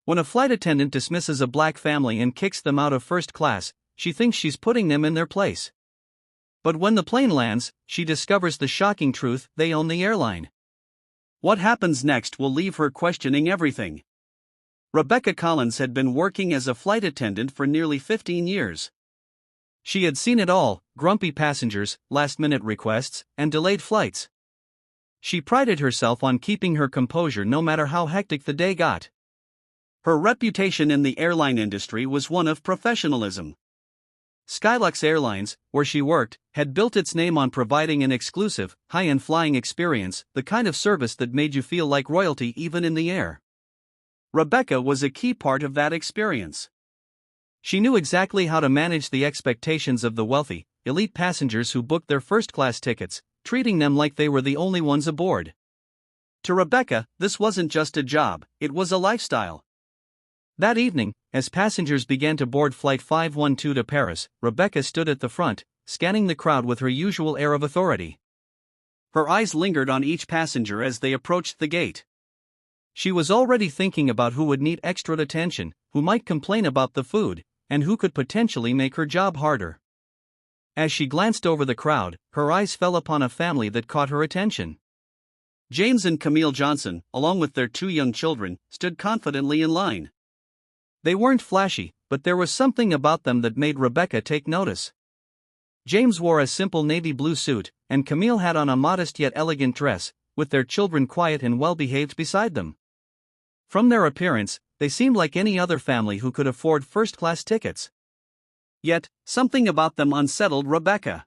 When a flight attendant dismisses a black family and kicks them out of first class, she thinks she's putting them in their place. But when the plane lands, she discovers the shocking truth: they own the airline. What happens next will leave her questioning everything. Rebecca Collins had been working as a flight attendant for nearly 15 years. She had seen it all: grumpy passengers, last-minute requests, and delayed flights. She prided herself on keeping her composure no matter how hectic the day got. Her reputation in the airline industry was one of professionalism. Skylux Airlines, where she worked, had built its name on providing an exclusive, high-end flying experience, the kind of service that made you feel like royalty even in the air. Rebecca was a key part of that experience. She knew exactly how to manage the expectations of the wealthy, elite passengers who booked their first-class tickets, treating them like they were the only ones aboard. To Rebecca, this wasn't just a job, it was a lifestyle. That evening, as passengers began to board Flight 512 to Paris, Rebecca stood at the front, scanning the crowd with her usual air of authority. Her eyes lingered on each passenger as they approached the gate. She was already thinking about who would need extra attention, who might complain about the food, and who could potentially make her job harder. As she glanced over the crowd, her eyes fell upon a family that caught her attention. James and Camille Johnson, along with their 2 young children, stood confidently in line. They weren't flashy, but there was something about them that made Rebecca take notice. James wore a simple navy blue suit, and Camille had on a modest yet elegant dress, with their children quiet and well-behaved beside them. From their appearance, they seemed like any other family who could afford first-class tickets. Yet, something about them unsettled Rebecca.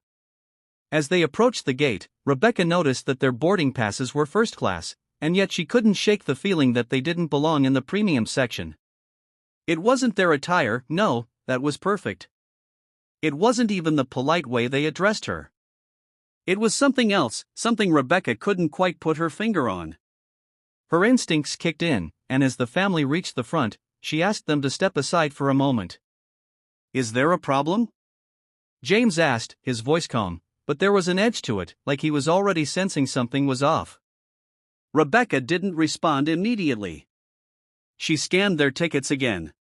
As they approached the gate, Rebecca noticed that their boarding passes were first class, and yet she couldn't shake the feeling that they didn't belong in the premium section. It wasn't their attire, no, that was perfect. It wasn't even the polite way they addressed her. It was something else, something Rebecca couldn't quite put her finger on. Her instincts kicked in, and as the family reached the front, she asked them to step aside for a moment. "Is there a problem?" James asked, his voice calm, but there was an edge to it, like he was already sensing something was off. Rebecca didn't respond immediately. She scanned their tickets again.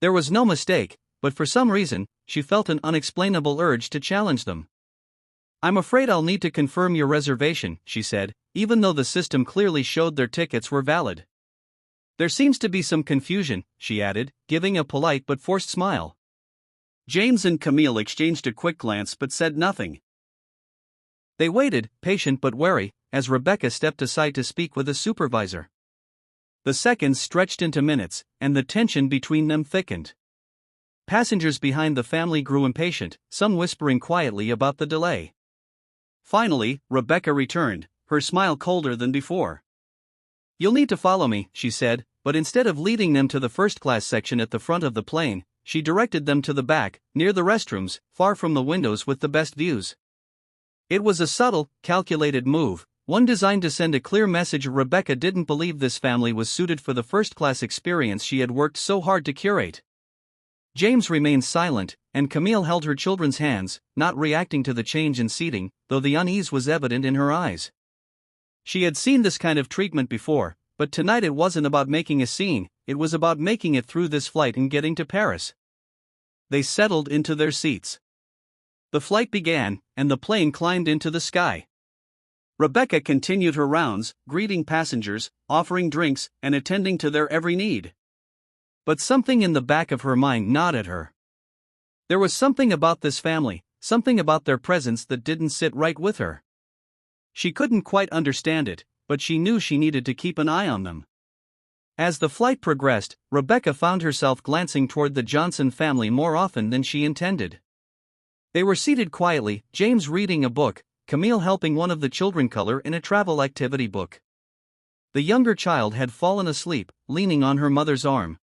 There was no mistake, but for some reason, she felt an unexplainable urge to challenge them. "I'm afraid I'll need to confirm your reservation," she said, even though the system clearly showed their tickets were valid. "There seems to be some confusion," she added, giving a polite but forced smile. James and Camille exchanged a quick glance but said nothing. They waited, patient but wary, as Rebecca stepped aside to speak with a supervisor. The seconds stretched into minutes, and the tension between them thickened. Passengers behind the family grew impatient, some whispering quietly about the delay. Finally, Rebecca returned, her smile colder than before. "You'll need to follow me," she said, but instead of leading them to the first-class section at the front of the plane, she directed them to the back, near the restrooms, far from the windows with the best views. It was a subtle, calculated move, one designed to send a clear message: Rebecca didn't believe this family was suited for the first-class experience she had worked so hard to curate. James remained silent, and Camille held her children's hands, not reacting to the change in seating, though the unease was evident in her eyes. She had seen this kind of treatment before, but tonight it wasn't about making a scene, it was about making it through this flight and getting to Paris. They settled into their seats. The flight began, and the plane climbed into the sky. Rebecca continued her rounds, greeting passengers, offering drinks, and attending to their every need. But something in the back of her mind gnawed at her. There was something about this family, something about their presence that didn't sit right with her. She couldn't quite understand it, but she knew she needed to keep an eye on them. As the flight progressed, Rebecca found herself glancing toward the Johnson family more often than she intended. They were seated quietly, James reading a book, Camille helping one of the children color in a travel activity book. The younger child had fallen asleep, leaning on her mother's arm.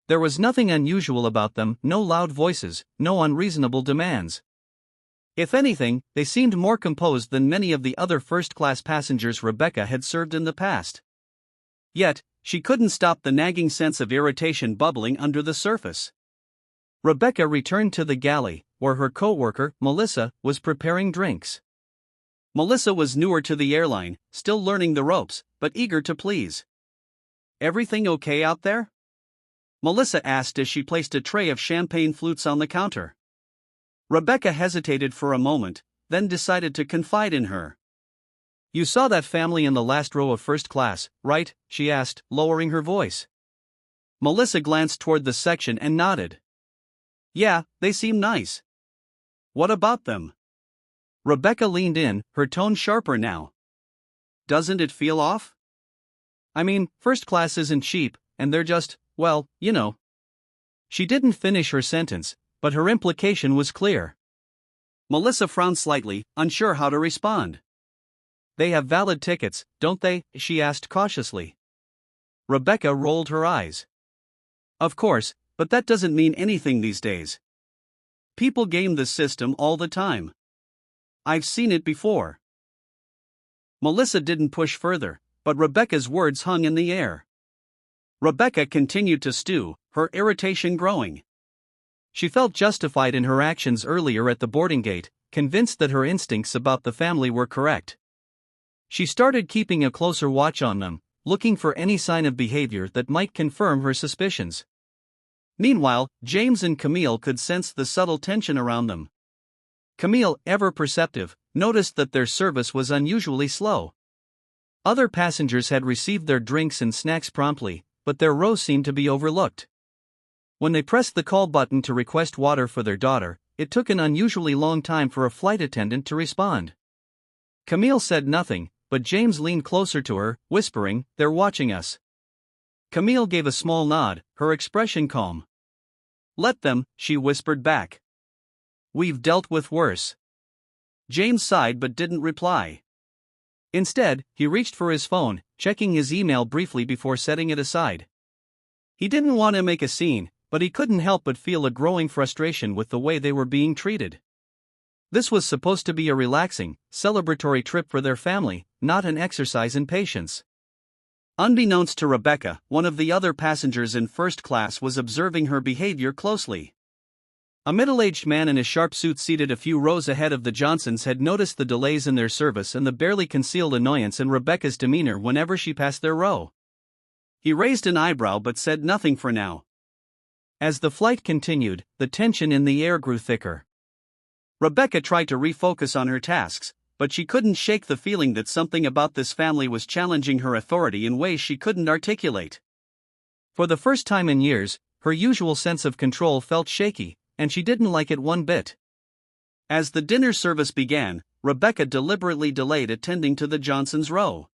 There was nothing unusual about them, no loud voices, no unreasonable demands. If anything, they seemed more composed than many of the other first-class passengers Rebecca had served in the past. Yet, she couldn't stop the nagging sense of irritation bubbling under the surface. Rebecca returned to the galley, where her co-worker, Melissa, was preparing drinks. Melissa was newer to the airline, still learning the ropes, but eager to please. "Everything okay out there?" Melissa asked as she placed a tray of champagne flutes on the counter. Rebecca hesitated for a moment, then decided to confide in her. "You saw that family in the last row of first class, right?" she asked, lowering her voice. Melissa glanced toward the section and nodded. "Yeah, they seem nice." "What about them?" Rebecca leaned in, her tone sharper now. "Doesn't it feel off? I mean, first class isn't cheap, and they're just, well, you know." She didn't finish her sentence, but her implication was clear. Melissa frowned slightly, unsure how to respond. "They have valid tickets, don't they?" she asked cautiously. Rebecca rolled her eyes. "Of course, but that doesn't mean anything these days. People game the system all the time. I've seen it before." Melissa didn't push further, but Rebecca's words hung in the air. Rebecca continued to stew, her irritation growing. She felt justified in her actions earlier at the boarding gate, convinced that her instincts about the family were correct. She started keeping a closer watch on them, looking for any sign of behavior that might confirm her suspicions. Meanwhile, James and Camille could sense the subtle tension around them. Camille, ever perceptive, noticed that their service was unusually slow. Other passengers had received their drinks and snacks promptly, but their row seemed to be overlooked. When they pressed the call button to request water for their daughter, it took an unusually long time for a flight attendant to respond. Camille said nothing, but James leaned closer to her, whispering, "They're watching us." Camille gave a small nod, her expression calm. "Let them," she whispered back. "We've dealt with worse." James sighed but didn't reply. Instead, he reached for his phone, checking his email briefly before setting it aside. He didn't want to make a scene, but he couldn't help but feel a growing frustration with the way they were being treated. This was supposed to be a relaxing, celebratory trip for their family, not an exercise in patience. Unbeknownst to Rebecca, one of the other passengers in first class was observing her behavior closely. A middle-aged man in a sharp suit seated a few rows ahead of the Johnsons had noticed the delays in their service and the barely concealed annoyance in Rebecca's demeanor whenever she passed their row. He raised an eyebrow but said nothing for now. As the flight continued, the tension in the air grew thicker. Rebecca tried to refocus on her tasks, but she couldn't shake the feeling that something about this family was challenging her authority in ways she couldn't articulate. For the first time in years, her usual sense of control felt shaky, and she didn't like it one bit. As the dinner service began, Rebecca deliberately delayed attending to the Johnsons' row.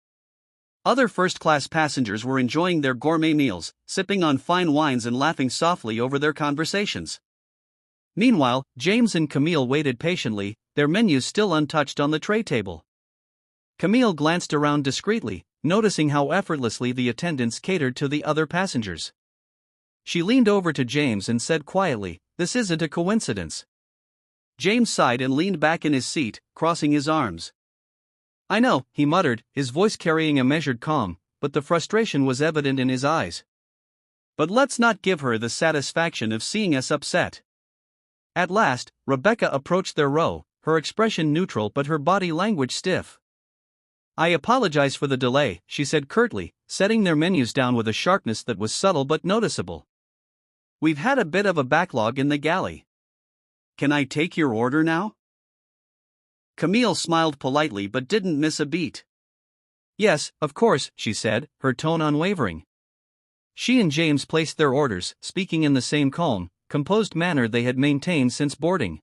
Other first-class passengers were enjoying their gourmet meals, sipping on fine wines and laughing softly over their conversations. Meanwhile, James and Camille waited patiently, their menus still untouched on the tray table. Camille glanced around discreetly, noticing how effortlessly the attendants catered to the other passengers. She leaned over to James and said quietly, "This isn't a coincidence." James sighed and leaned back in his seat, crossing his arms. "I know," he muttered, his voice carrying a measured calm, but the frustration was evident in his eyes. "But let's not give her the satisfaction of seeing us upset." At last, Rebecca approached their row, her expression neutral but her body language stiff. "I apologize for the delay," she said curtly, setting their menus down with a sharpness that was subtle but noticeable. "We've had a bit of a backlog in the galley. Can I take your order now?" Camille smiled politely but didn't miss a beat. "Yes, of course," she said, her tone unwavering. She and James placed their orders, speaking in the same calm, composed manner they had maintained since boarding.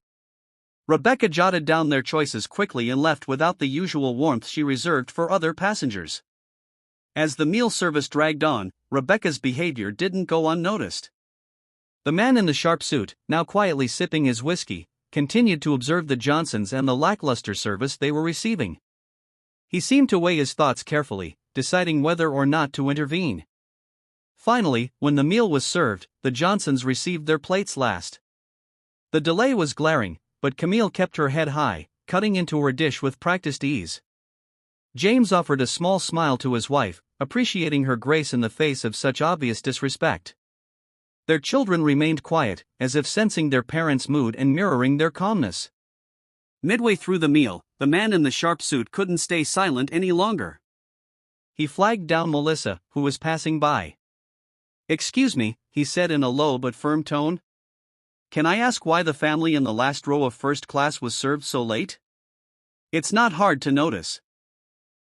Rebecca jotted down their choices quickly and left without the usual warmth she reserved for other passengers. As the meal service dragged on, Rebecca's behavior didn't go unnoticed. The man in the sharp suit, now quietly sipping his whiskey, continued to observe the Johnsons and the lackluster service they were receiving. He seemed to weigh his thoughts carefully, deciding whether or not to intervene. Finally, when the meal was served, the Johnsons received their plates last. The delay was glaring, but Camille kept her head high, cutting into her dish with practiced ease. James offered a small smile to his wife, appreciating her grace in the face of such obvious disrespect. Their children remained quiet, as if sensing their parents' mood and mirroring their calmness. Midway through the meal, the man in the sharp suit couldn't stay silent any longer. He flagged down Melissa, who was passing by. "Excuse me," he said in a low but firm tone. "Can I ask why the family in the last row of first class was served so late? It's not hard to notice."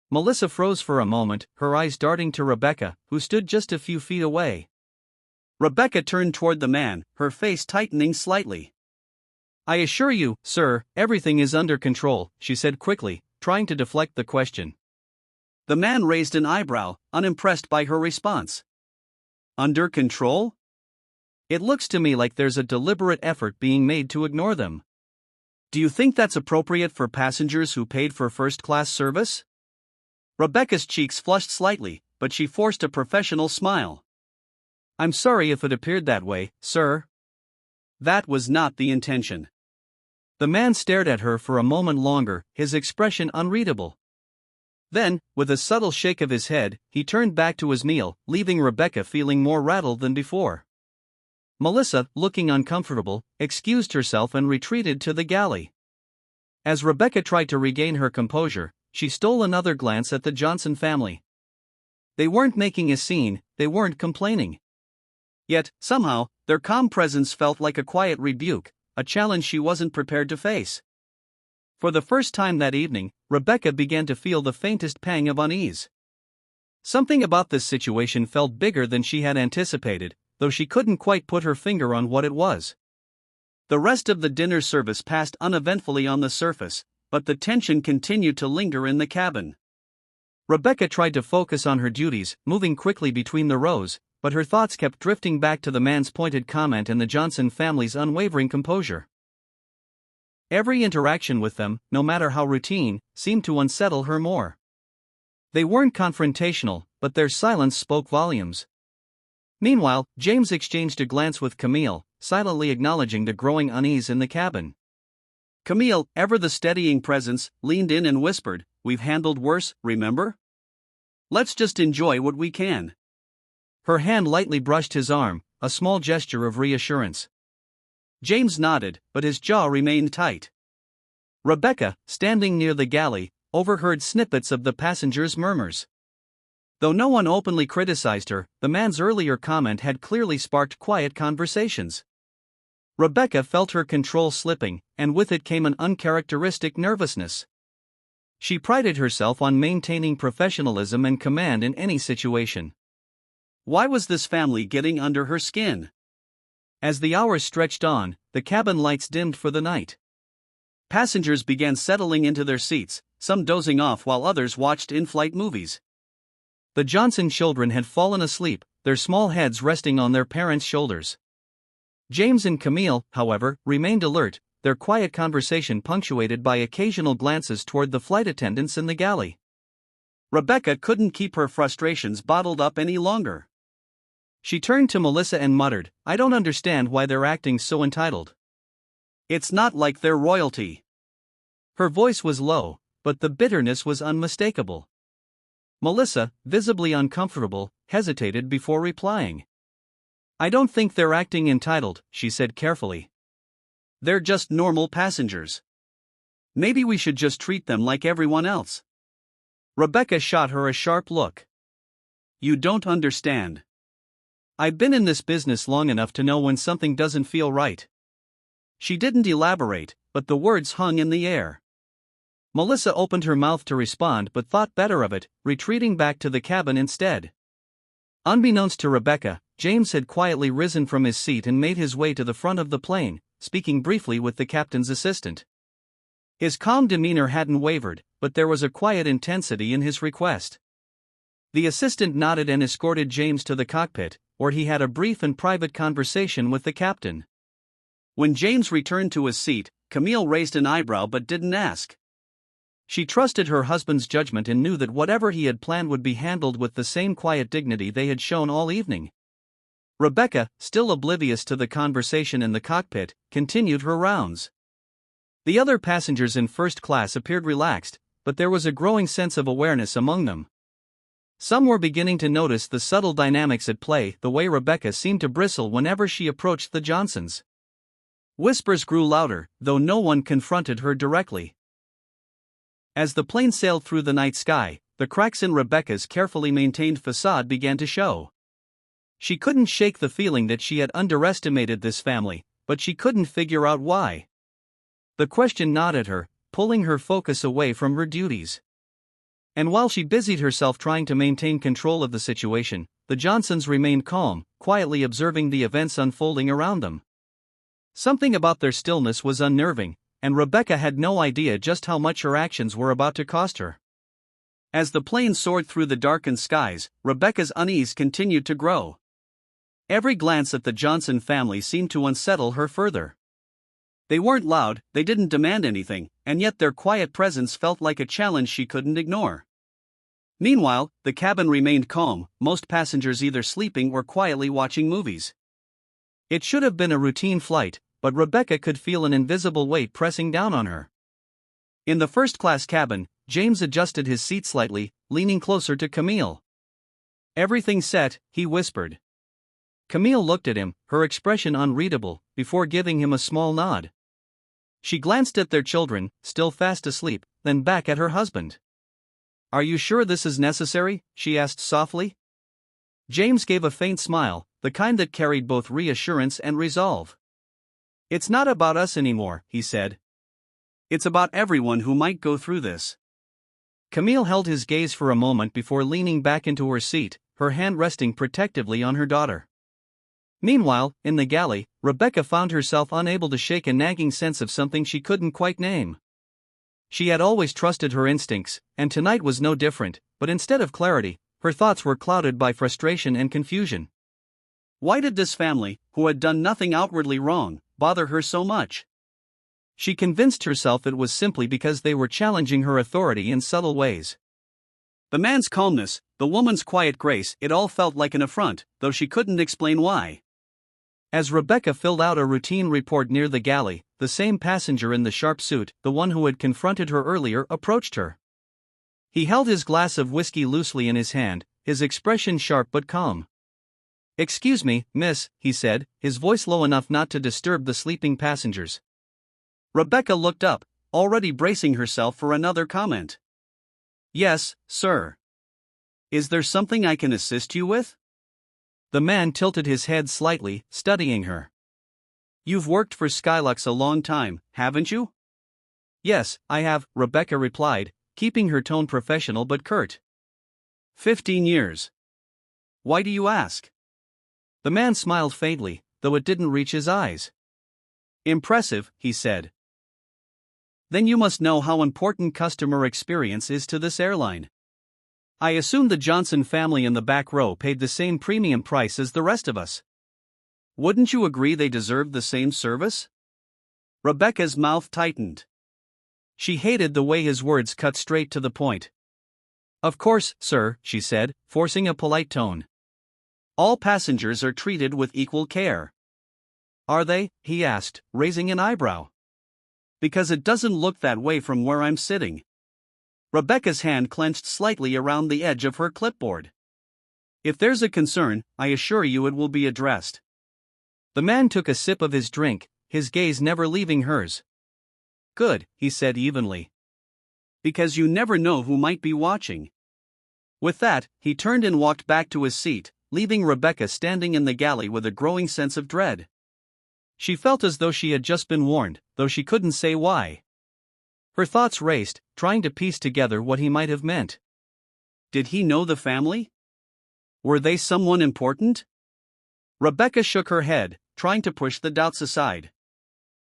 Melissa froze for a moment, her eyes darting to Rebecca, who stood just a few feet away. Rebecca turned toward the man, her face tightening slightly. "I assure you, sir, everything is under control," she said quickly, trying to deflect the question. The man raised an eyebrow, unimpressed by her response. "Under control? It looks to me like there's a deliberate effort being made to ignore them. Do you think that's appropriate for passengers who paid for first-class service?" Rebecca's cheeks flushed slightly, but she forced a professional smile. "I'm sorry if it appeared that way, sir. That was not the intention." The man stared at her for a moment longer, his expression unreadable. Then, with a subtle shake of his head, he turned back to his meal, leaving Rebecca feeling more rattled than before. Melissa, looking uncomfortable, excused herself and retreated to the galley. As Rebecca tried to regain her composure, she stole another glance at the Johnson family. They weren't making a scene, they weren't complaining. Yet, somehow, their calm presence felt like a quiet rebuke, a challenge she wasn't prepared to face. For the first time that evening, Rebecca began to feel the faintest pang of unease. Something about this situation felt bigger than she had anticipated, though she couldn't quite put her finger on what it was. The rest of the dinner service passed uneventfully on the surface, but the tension continued to linger in the cabin. Rebecca tried to focus on her duties, moving quickly between the rows, but her thoughts kept drifting back to the man's pointed comment and the Johnson family's unwavering composure. Every interaction with them, no matter how routine, seemed to unsettle her more. They weren't confrontational, but their silence spoke volumes. Meanwhile, James exchanged a glance with Camille, silently acknowledging the growing unease in the cabin. Camille, ever the steadying presence, leaned in and whispered, "We've handled worse, remember? Let's just enjoy what we can." Her hand lightly brushed his arm, a small gesture of reassurance. James nodded, but his jaw remained tight. Rebecca, standing near the galley, overheard snippets of the passengers' murmurs. Though no one openly criticized her, the man's earlier comment had clearly sparked quiet conversations. Rebecca felt her control slipping, and with it came an uncharacteristic nervousness. She prided herself on maintaining professionalism and command in any situation. Why was this family getting under her skin? As the hours stretched on, the cabin lights dimmed for the night. Passengers began settling into their seats, some dozing off while others watched in-flight movies. The Johnson children had fallen asleep, their small heads resting on their parents' shoulders. James and Camille, however, remained alert, their quiet conversation punctuated by occasional glances toward the flight attendants in the galley. Rebecca couldn't keep her frustrations bottled up any longer. She turned to Melissa and muttered, "I don't understand why they're acting so entitled. It's not like they're royalty." Her voice was low, but the bitterness was unmistakable. Melissa, visibly uncomfortable, hesitated before replying. "I don't think they're acting entitled," she said carefully. "They're just normal passengers. Maybe we should just treat them like everyone else." Rebecca shot her a sharp look. "You don't understand. I've been in this business long enough to know when something doesn't feel right." She didn't elaborate, but the words hung in the air. Melissa opened her mouth to respond but thought better of it, retreating back to the cabin instead. Unbeknownst to Rebecca, James had quietly risen from his seat and made his way to the front of the plane, speaking briefly with the captain's assistant. His calm demeanor hadn't wavered, but there was a quiet intensity in his request. The assistant nodded and escorted James to the cockpit, where he had a brief and private conversation with the captain. When James returned to his seat, Camille raised an eyebrow but didn't ask. She trusted her husband's judgment and knew that whatever he had planned would be handled with the same quiet dignity they had shown all evening. Rebecca, still oblivious to the conversation in the cockpit, continued her rounds. The other passengers in first class appeared relaxed, but there was a growing sense of awareness among them. Some were beginning to notice the subtle dynamics at play, the way Rebecca seemed to bristle whenever she approached the Johnsons. Whispers grew louder, though no one confronted her directly. As the plane sailed through the night sky, the cracks in Rebecca's carefully maintained facade began to show. She couldn't shake the feeling that she had underestimated this family, but she couldn't figure out why. The question gnawed at her, pulling her focus away from her duties. And while she busied herself trying to maintain control of the situation, the Johnsons remained calm, quietly observing the events unfolding around them. Something about their stillness was unnerving, and Rebecca had no idea just how much her actions were about to cost her. As the plane soared through the darkened skies, Rebecca's unease continued to grow. Every glance at the Johnson family seemed to unsettle her further. They weren't loud, they didn't demand anything, and yet their quiet presence felt like a challenge she couldn't ignore. Meanwhile, the cabin remained calm, most passengers either sleeping or quietly watching movies. It should have been a routine flight, but Rebecca could feel an invisible weight pressing down on her. In the first-class cabin, James adjusted his seat slightly, leaning closer to Camille. "Everything set," he whispered. Camille looked at him, her expression unreadable, before giving him a small nod. She glanced at their children, still fast asleep, then back at her husband. "Are you sure this is necessary?" she asked softly. James gave a faint smile, the kind that carried both reassurance and resolve. "It's not about us anymore," he said. "It's about everyone who might go through this." Camille held his gaze for a moment before leaning back into her seat, her hand resting protectively on her daughter. Meanwhile, in the galley, Rebecca found herself unable to shake a nagging sense of something she couldn't quite name. She had always trusted her instincts, and tonight was no different, but instead of clarity, her thoughts were clouded by frustration and confusion. Why did this family, who had done nothing outwardly wrong, bother her so much? She convinced herself it was simply because they were challenging her authority in subtle ways. The man's calmness, the woman's quiet grace, it all felt like an affront, though she couldn't explain why. As Rebecca filled out a routine report near the galley, the same passenger in the sharp suit, the one who had confronted her earlier, approached her. He held his glass of whiskey loosely in his hand, his expression sharp but calm. "Excuse me, miss," he said, his voice low enough not to disturb the sleeping passengers. Rebecca looked up, already bracing herself for another comment. "Yes, sir. Is there something I can assist you with?" The man tilted his head slightly, studying her. "You've worked for Skylux a long time, haven't you?" "Yes, I have," Rebecca replied, keeping her tone professional but curt. 15 years. Why do you ask?" The man smiled faintly, though it didn't reach his eyes. "Impressive," he said. "Then you must know how important customer experience is to this airline. I assume the Johnson family in the back row paid the same premium price as the rest of us. Wouldn't you agree they deserved the same service?" Rebecca's mouth tightened. She hated the way his words cut straight to the point. "Of course, sir," she said, forcing a polite tone. "All passengers are treated with equal care." "Are they?" he asked, raising an eyebrow. "Because it doesn't look that way from where I'm sitting." Rebecca's hand clenched slightly around the edge of her clipboard. "If there's a concern, I assure you it will be addressed." The man took a sip of his drink, his gaze never leaving hers. "Good," he said evenly. "Because you never know who might be watching." With that, he turned and walked back to his seat, leaving Rebecca standing in the galley with a growing sense of dread. She felt as though she had just been warned, though she couldn't say why. Her thoughts raced, trying to piece together what he might have meant. Did he know the family? Were they someone important? Rebecca shook her head, trying to push the doubts aside.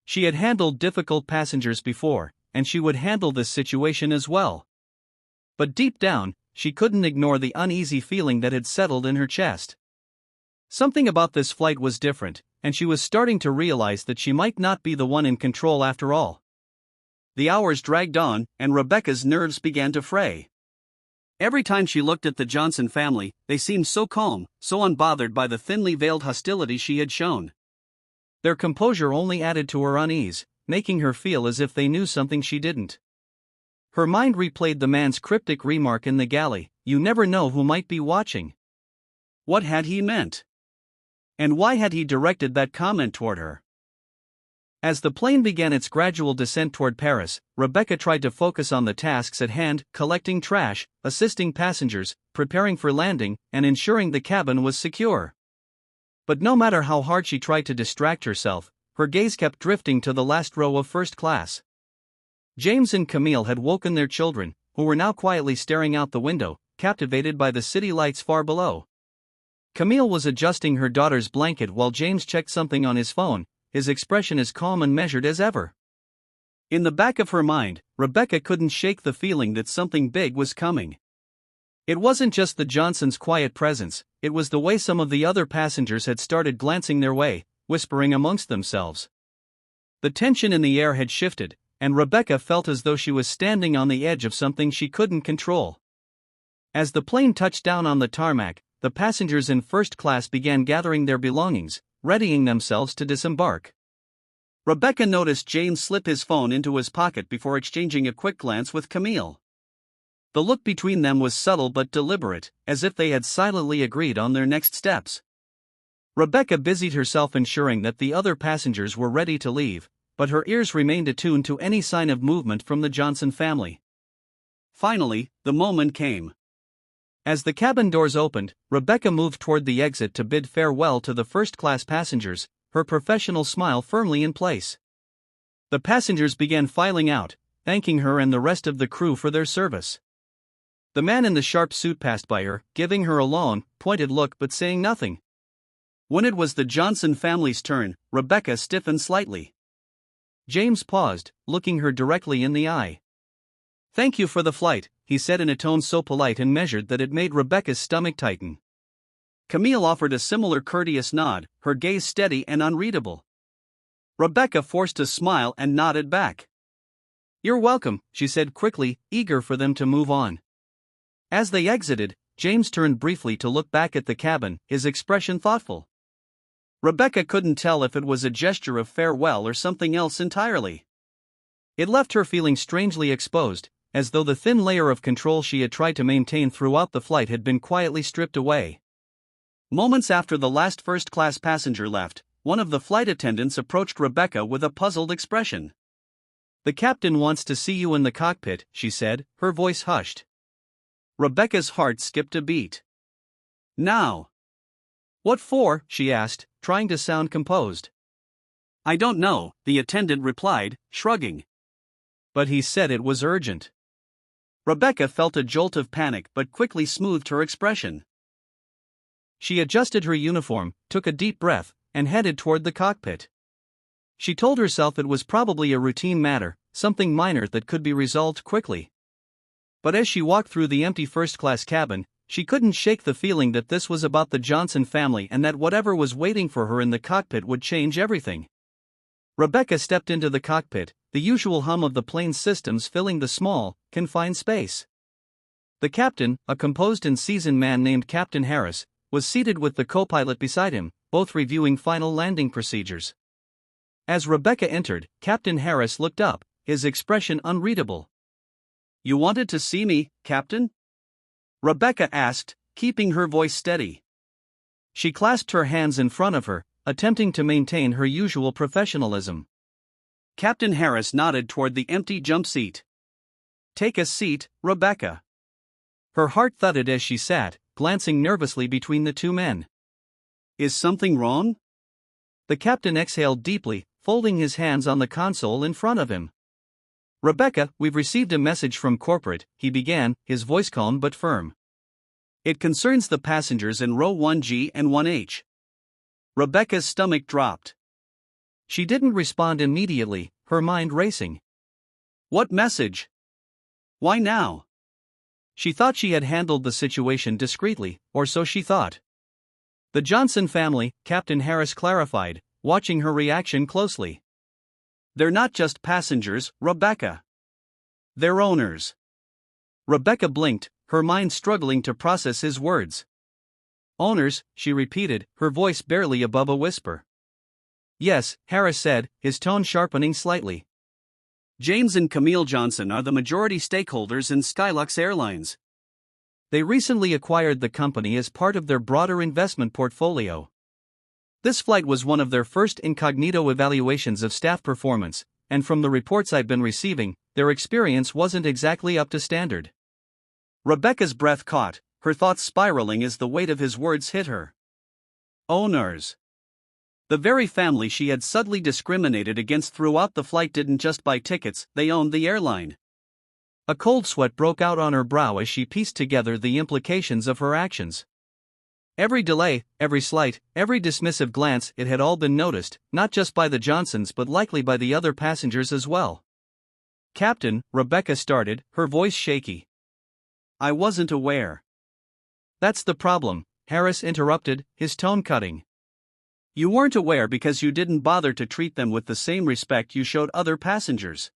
She had handled difficult passengers before, and she would handle this situation as well. But deep down, she couldn't ignore the uneasy feeling that had settled in her chest. Something about this flight was different, and she was starting to realize that she might not be the one in control after all. The hours dragged on, and Rebecca's nerves began to fray. Every time she looked at the Johnson family, they seemed so calm, so unbothered by the thinly veiled hostility she had shown. Their composure only added to her unease, making her feel as if they knew something she didn't. Her mind replayed the man's cryptic remark in the galley, "You never know who might be watching." What had he meant? And why had he directed that comment toward her? As the plane began its gradual descent toward Paris, Rebecca tried to focus on the tasks at hand, collecting trash, assisting passengers, preparing for landing, and ensuring the cabin was secure. But no matter how hard she tried to distract herself, her gaze kept drifting to the last row of first class. James and Camille had woken their children, who were now quietly staring out the window, captivated by the city lights far below. Camille was adjusting her daughter's blanket while James checked something on his phone, his expression as calm and measured as ever. In the back of her mind, Rebecca couldn't shake the feeling that something big was coming. It wasn't just the Johnsons' quiet presence, it was the way some of the other passengers had started glancing their way, whispering amongst themselves. The tension in the air had shifted, and Rebecca felt as though she was standing on the edge of something she couldn't control. As the plane touched down on the tarmac, the passengers in first class began gathering their belongings, readying themselves to disembark. Rebecca noticed James slip his phone into his pocket before exchanging a quick glance with Camille. The look between them was subtle but deliberate, as if they had silently agreed on their next steps. Rebecca busied herself ensuring that the other passengers were ready to leave, but her ears remained attuned to any sign of movement from the Johnson family. Finally, the moment came. As the cabin doors opened, Rebecca moved toward the exit to bid farewell to the first-class passengers, her professional smile firmly in place. The passengers began filing out, thanking her and the rest of the crew for their service. The man in the sharp suit passed by her, giving her a long, pointed look but saying nothing. When it was the Johnson family's turn, Rebecca stiffened slightly. James paused, looking her directly in the eye. "Thank you for the flight," he said in a tone so polite and measured that it made Rebecca's stomach tighten. Camille offered a similar courteous nod, her gaze steady and unreadable. Rebecca forced a smile and nodded back. "You're welcome," she said quickly, eager for them to move on. As they exited, James turned briefly to look back at the cabin, his expression thoughtful. Rebecca couldn't tell if it was a gesture of farewell or something else entirely. It left her feeling strangely exposed, as though the thin layer of control she had tried to maintain throughout the flight had been quietly stripped away. Moments after the last first-class passenger left, one of the flight attendants approached Rebecca with a puzzled expression. "The captain wants to see you in the cockpit," she said, her voice hushed. Rebecca's heart skipped a beat. "Now?" "What for?" she asked, trying to sound composed. "I don't know," the attendant replied, shrugging. "But he said it was urgent." Rebecca felt a jolt of panic but quickly smoothed her expression. She adjusted her uniform, took a deep breath, and headed toward the cockpit. She told herself it was probably a routine matter, something minor that could be resolved quickly. But as she walked through the empty first-class cabin, she couldn't shake the feeling that this was about the Johnson family and that whatever was waiting for her in the cockpit would change everything. Rebecca stepped into the cockpit, the usual hum of the plane's systems filling the small, confined space. The captain, a composed and seasoned man named Captain Harris, was seated with the co-pilot beside him, both reviewing final landing procedures. As Rebecca entered, Captain Harris looked up, his expression unreadable. "You wanted to see me, Captain?" Rebecca asked, keeping her voice steady. She clasped her hands in front of her, attempting to maintain her usual professionalism. Captain Harris nodded toward the empty jump seat. "Take a seat, Rebecca." Her heart thudded as she sat, glancing nervously between the two men. "Is something wrong?" The captain exhaled deeply, folding his hands on the console in front of him. "Rebecca, we've received a message from corporate," he began, his voice calm but firm. "It concerns the passengers in row 1G and 1H." Rebecca's stomach dropped. She didn't respond immediately, her mind racing. What message? Why now? She thought she had handled the situation discreetly, or so she thought. "The Johnson family," Captain Harris clarified, watching her reaction closely. "They're not just passengers, Rebecca. They're owners." Rebecca blinked, her mind struggling to process his words. "Owners," she repeated, her voice barely above a whisper. "Yes," Harris said, his tone sharpening slightly. "James and Camille Johnson are the majority stakeholders in Skylux Airlines. They recently acquired the company as part of their broader investment portfolio. This flight was one of their first incognito evaluations of staff performance, and from the reports I've been receiving, their experience wasn't exactly up to standard." Rebecca's breath caught, her thoughts spiraling as the weight of his words hit her. "Owners. The very family she had subtly discriminated against throughout the flight didn't just buy tickets, they owned the airline. A cold sweat broke out on her brow as she pieced together the implications of her actions. Every delay, every slight, every dismissive glance, it had all been noticed, not just by the Johnsons but likely by the other passengers as well. "Captain," Rebecca started, her voice shaky. "I wasn't aware." "That's the problem," Harris interrupted, his tone cutting. "You weren't aware because you didn't bother to treat them with the same respect you showed other passengers.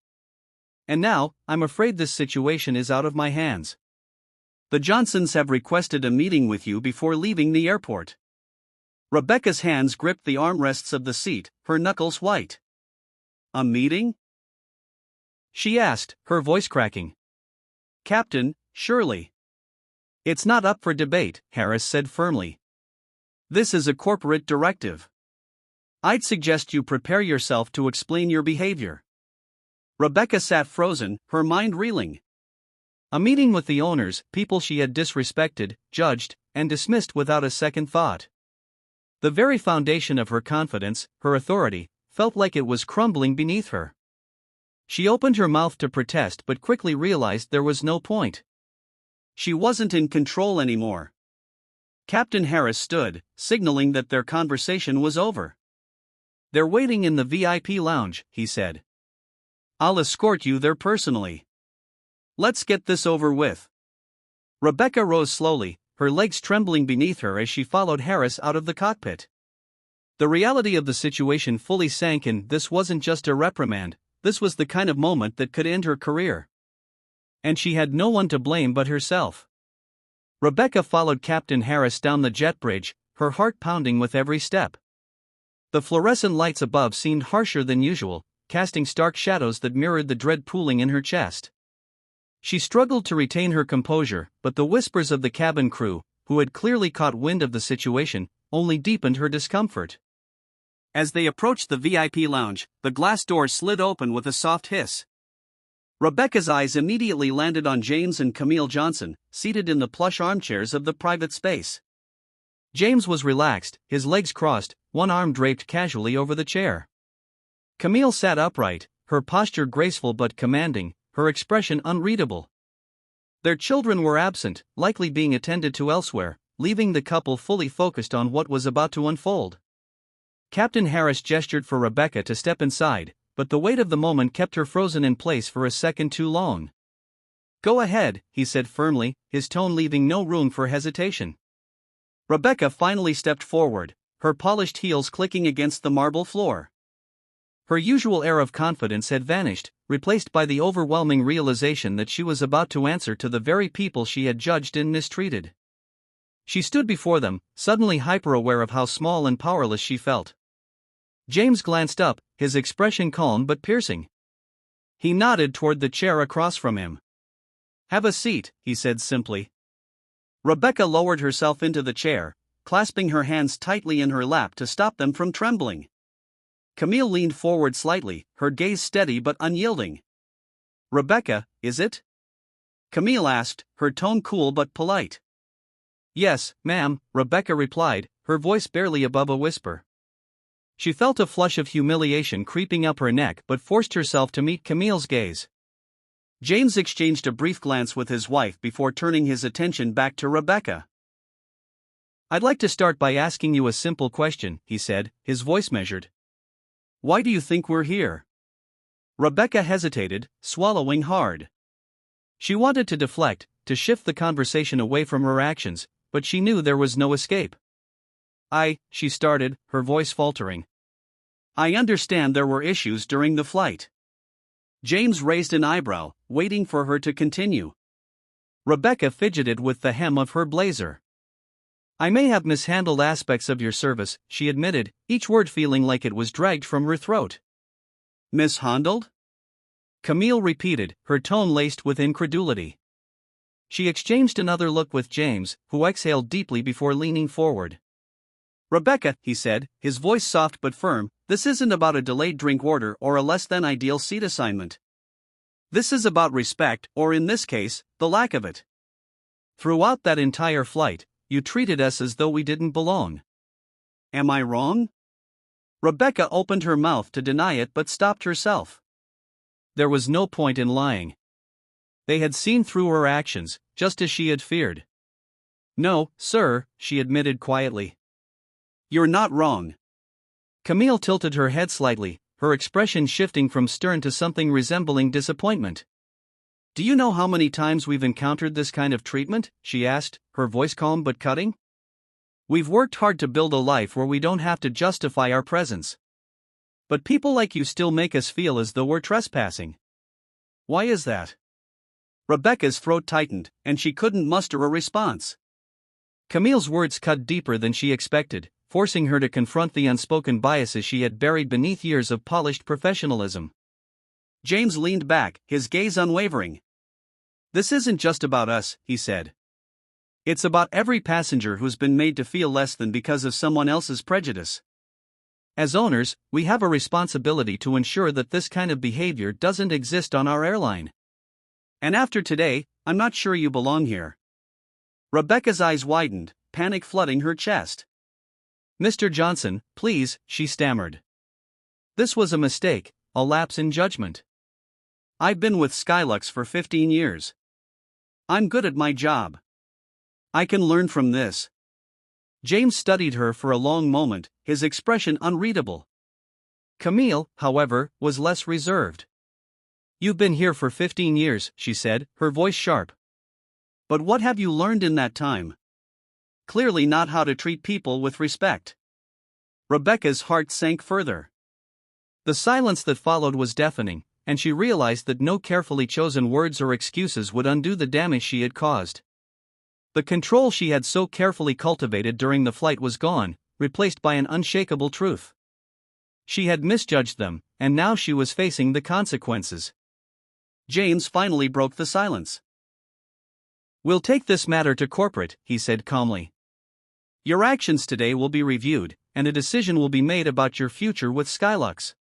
And now, I'm afraid this situation is out of my hands. The Johnsons have requested a meeting with you before leaving the airport." Rebecca's hands gripped the armrests of the seat, her knuckles white. "A meeting?" she asked, her voice cracking. "Captain, surely." "It's not up for debate," Harris said firmly. "This is a corporate directive. I'd suggest you prepare yourself to explain your behavior." Rebecca sat frozen, her mind reeling. A meeting with the owners, people she had disrespected, judged, and dismissed without a second thought. The very foundation of her confidence, her authority, felt like it was crumbling beneath her. She opened her mouth to protest but quickly realized there was no point. She wasn't in control anymore. Captain Harris stood, signaling that their conversation was over. "They're waiting in the VIP lounge," he said. "I'll escort you there personally. Let's get this over with." Rebecca rose slowly, her legs trembling beneath her as she followed Harris out of the cockpit. The reality of the situation fully sank in. This wasn't just a reprimand, this was the kind of moment that could end her career. And she had no one to blame but herself. Rebecca followed Captain Harris down the jet bridge, her heart pounding with every step. The fluorescent lights above seemed harsher than usual, casting stark shadows that mirrored the dread pooling in her chest. She struggled to retain her composure, but the whispers of the cabin crew, who had clearly caught wind of the situation, only deepened her discomfort. As they approached the VIP lounge, the glass door slid open with a soft hiss. Rebecca's eyes immediately landed on James and Camille Johnson, seated in the plush armchairs of the private space. James was relaxed, his legs crossed, one arm draped casually over the chair. Camille sat upright, her posture graceful but commanding, her expression unreadable. Their children were absent, likely being attended to elsewhere, leaving the couple fully focused on what was about to unfold. Captain Harris gestured for Rebecca to step inside, but the weight of the moment kept her frozen in place for a second too long. "Go ahead," he said firmly, his tone leaving no room for hesitation. Rebecca finally stepped forward, her polished heels clicking against the marble floor. Her usual air of confidence had vanished, replaced by the overwhelming realization that she was about to answer to the very people she had judged and mistreated. She stood before them, suddenly hyper-aware of how small and powerless she felt. James glanced up, his expression calm but piercing. He nodded toward the chair across from him. "Have a seat," he said simply. Rebecca lowered herself into the chair, clasping her hands tightly in her lap to stop them from trembling. Camille leaned forward slightly, her gaze steady but unyielding. "Rebecca, is it?" Camille asked, her tone cool but polite. "Yes, ma'am," Rebecca replied, her voice barely above a whisper. She felt a flush of humiliation creeping up her neck but forced herself to meet Camille's gaze. James exchanged a brief glance with his wife before turning his attention back to Rebecca. "I'd like to start by asking you a simple question," he said, his voice measured. "Why do you think we're here?" Rebecca hesitated, swallowing hard. She wanted to deflect, to shift the conversation away from her actions, but she knew there was no escape. She started, her voice faltering. "I understand there were issues during the flight." James raised an eyebrow, waiting for her to continue. Rebecca fidgeted with the hem of her blazer. "I may have mishandled aspects of your service," she admitted, each word feeling like it was dragged from her throat. "Mishandled?" Camille repeated, her tone laced with incredulity. She exchanged another look with James, who exhaled deeply before leaning forward. "Rebecca," he said, his voice soft but firm, "this isn't about a delayed drink order or a less than ideal seat assignment. This is about respect, or in this case, the lack of it. Throughout that entire flight, you treated us as though we didn't belong. Am I wrong?" Rebecca opened her mouth to deny it but stopped herself. There was no point in lying. They had seen through her actions, just as she had feared. "No, sir," she admitted quietly. "You're not wrong." Camille tilted her head slightly, her expression shifting from stern to something resembling disappointment. "Do you know how many times we've encountered this kind of treatment?" she asked, her voice calm but cutting. "We've worked hard to build a life where we don't have to justify our presence. But people like you still make us feel as though we're trespassing. Why is that?" Rebecca's throat tightened, and she couldn't muster a response. Camille's words cut deeper than she expected, forcing her to confront the unspoken biases she had buried beneath years of polished professionalism. James leaned back, his gaze unwavering. "This isn't just about us," he said. "It's about every passenger who's been made to feel less than because of someone else's prejudice. As owners, we have a responsibility to ensure that this kind of behavior doesn't exist on our airline. And after today, I'm not sure you belong here." Rebecca's eyes widened, panic flooding her chest. "Mr. Johnson, please," she stammered. "This was a mistake, a lapse in judgment. I've been with Skylux for 15 years. I'm good at my job. I can learn from this." James studied her for a long moment, his expression unreadable. Camille, however, was less reserved. "You've been here for 15 years, she said, her voice sharp. "But what have you learned in that time? Clearly not how to treat people with respect." Rebecca's heart sank further. The silence that followed was deafening, and she realized that no carefully chosen words or excuses would undo the damage she had caused. The control she had so carefully cultivated during the flight was gone, replaced by an unshakable truth. She had misjudged them, and now she was facing the consequences. James finally broke the silence. "We'll take this matter to corporate," he said calmly. "Your actions today will be reviewed, and a decision will be made about your future with Skylux.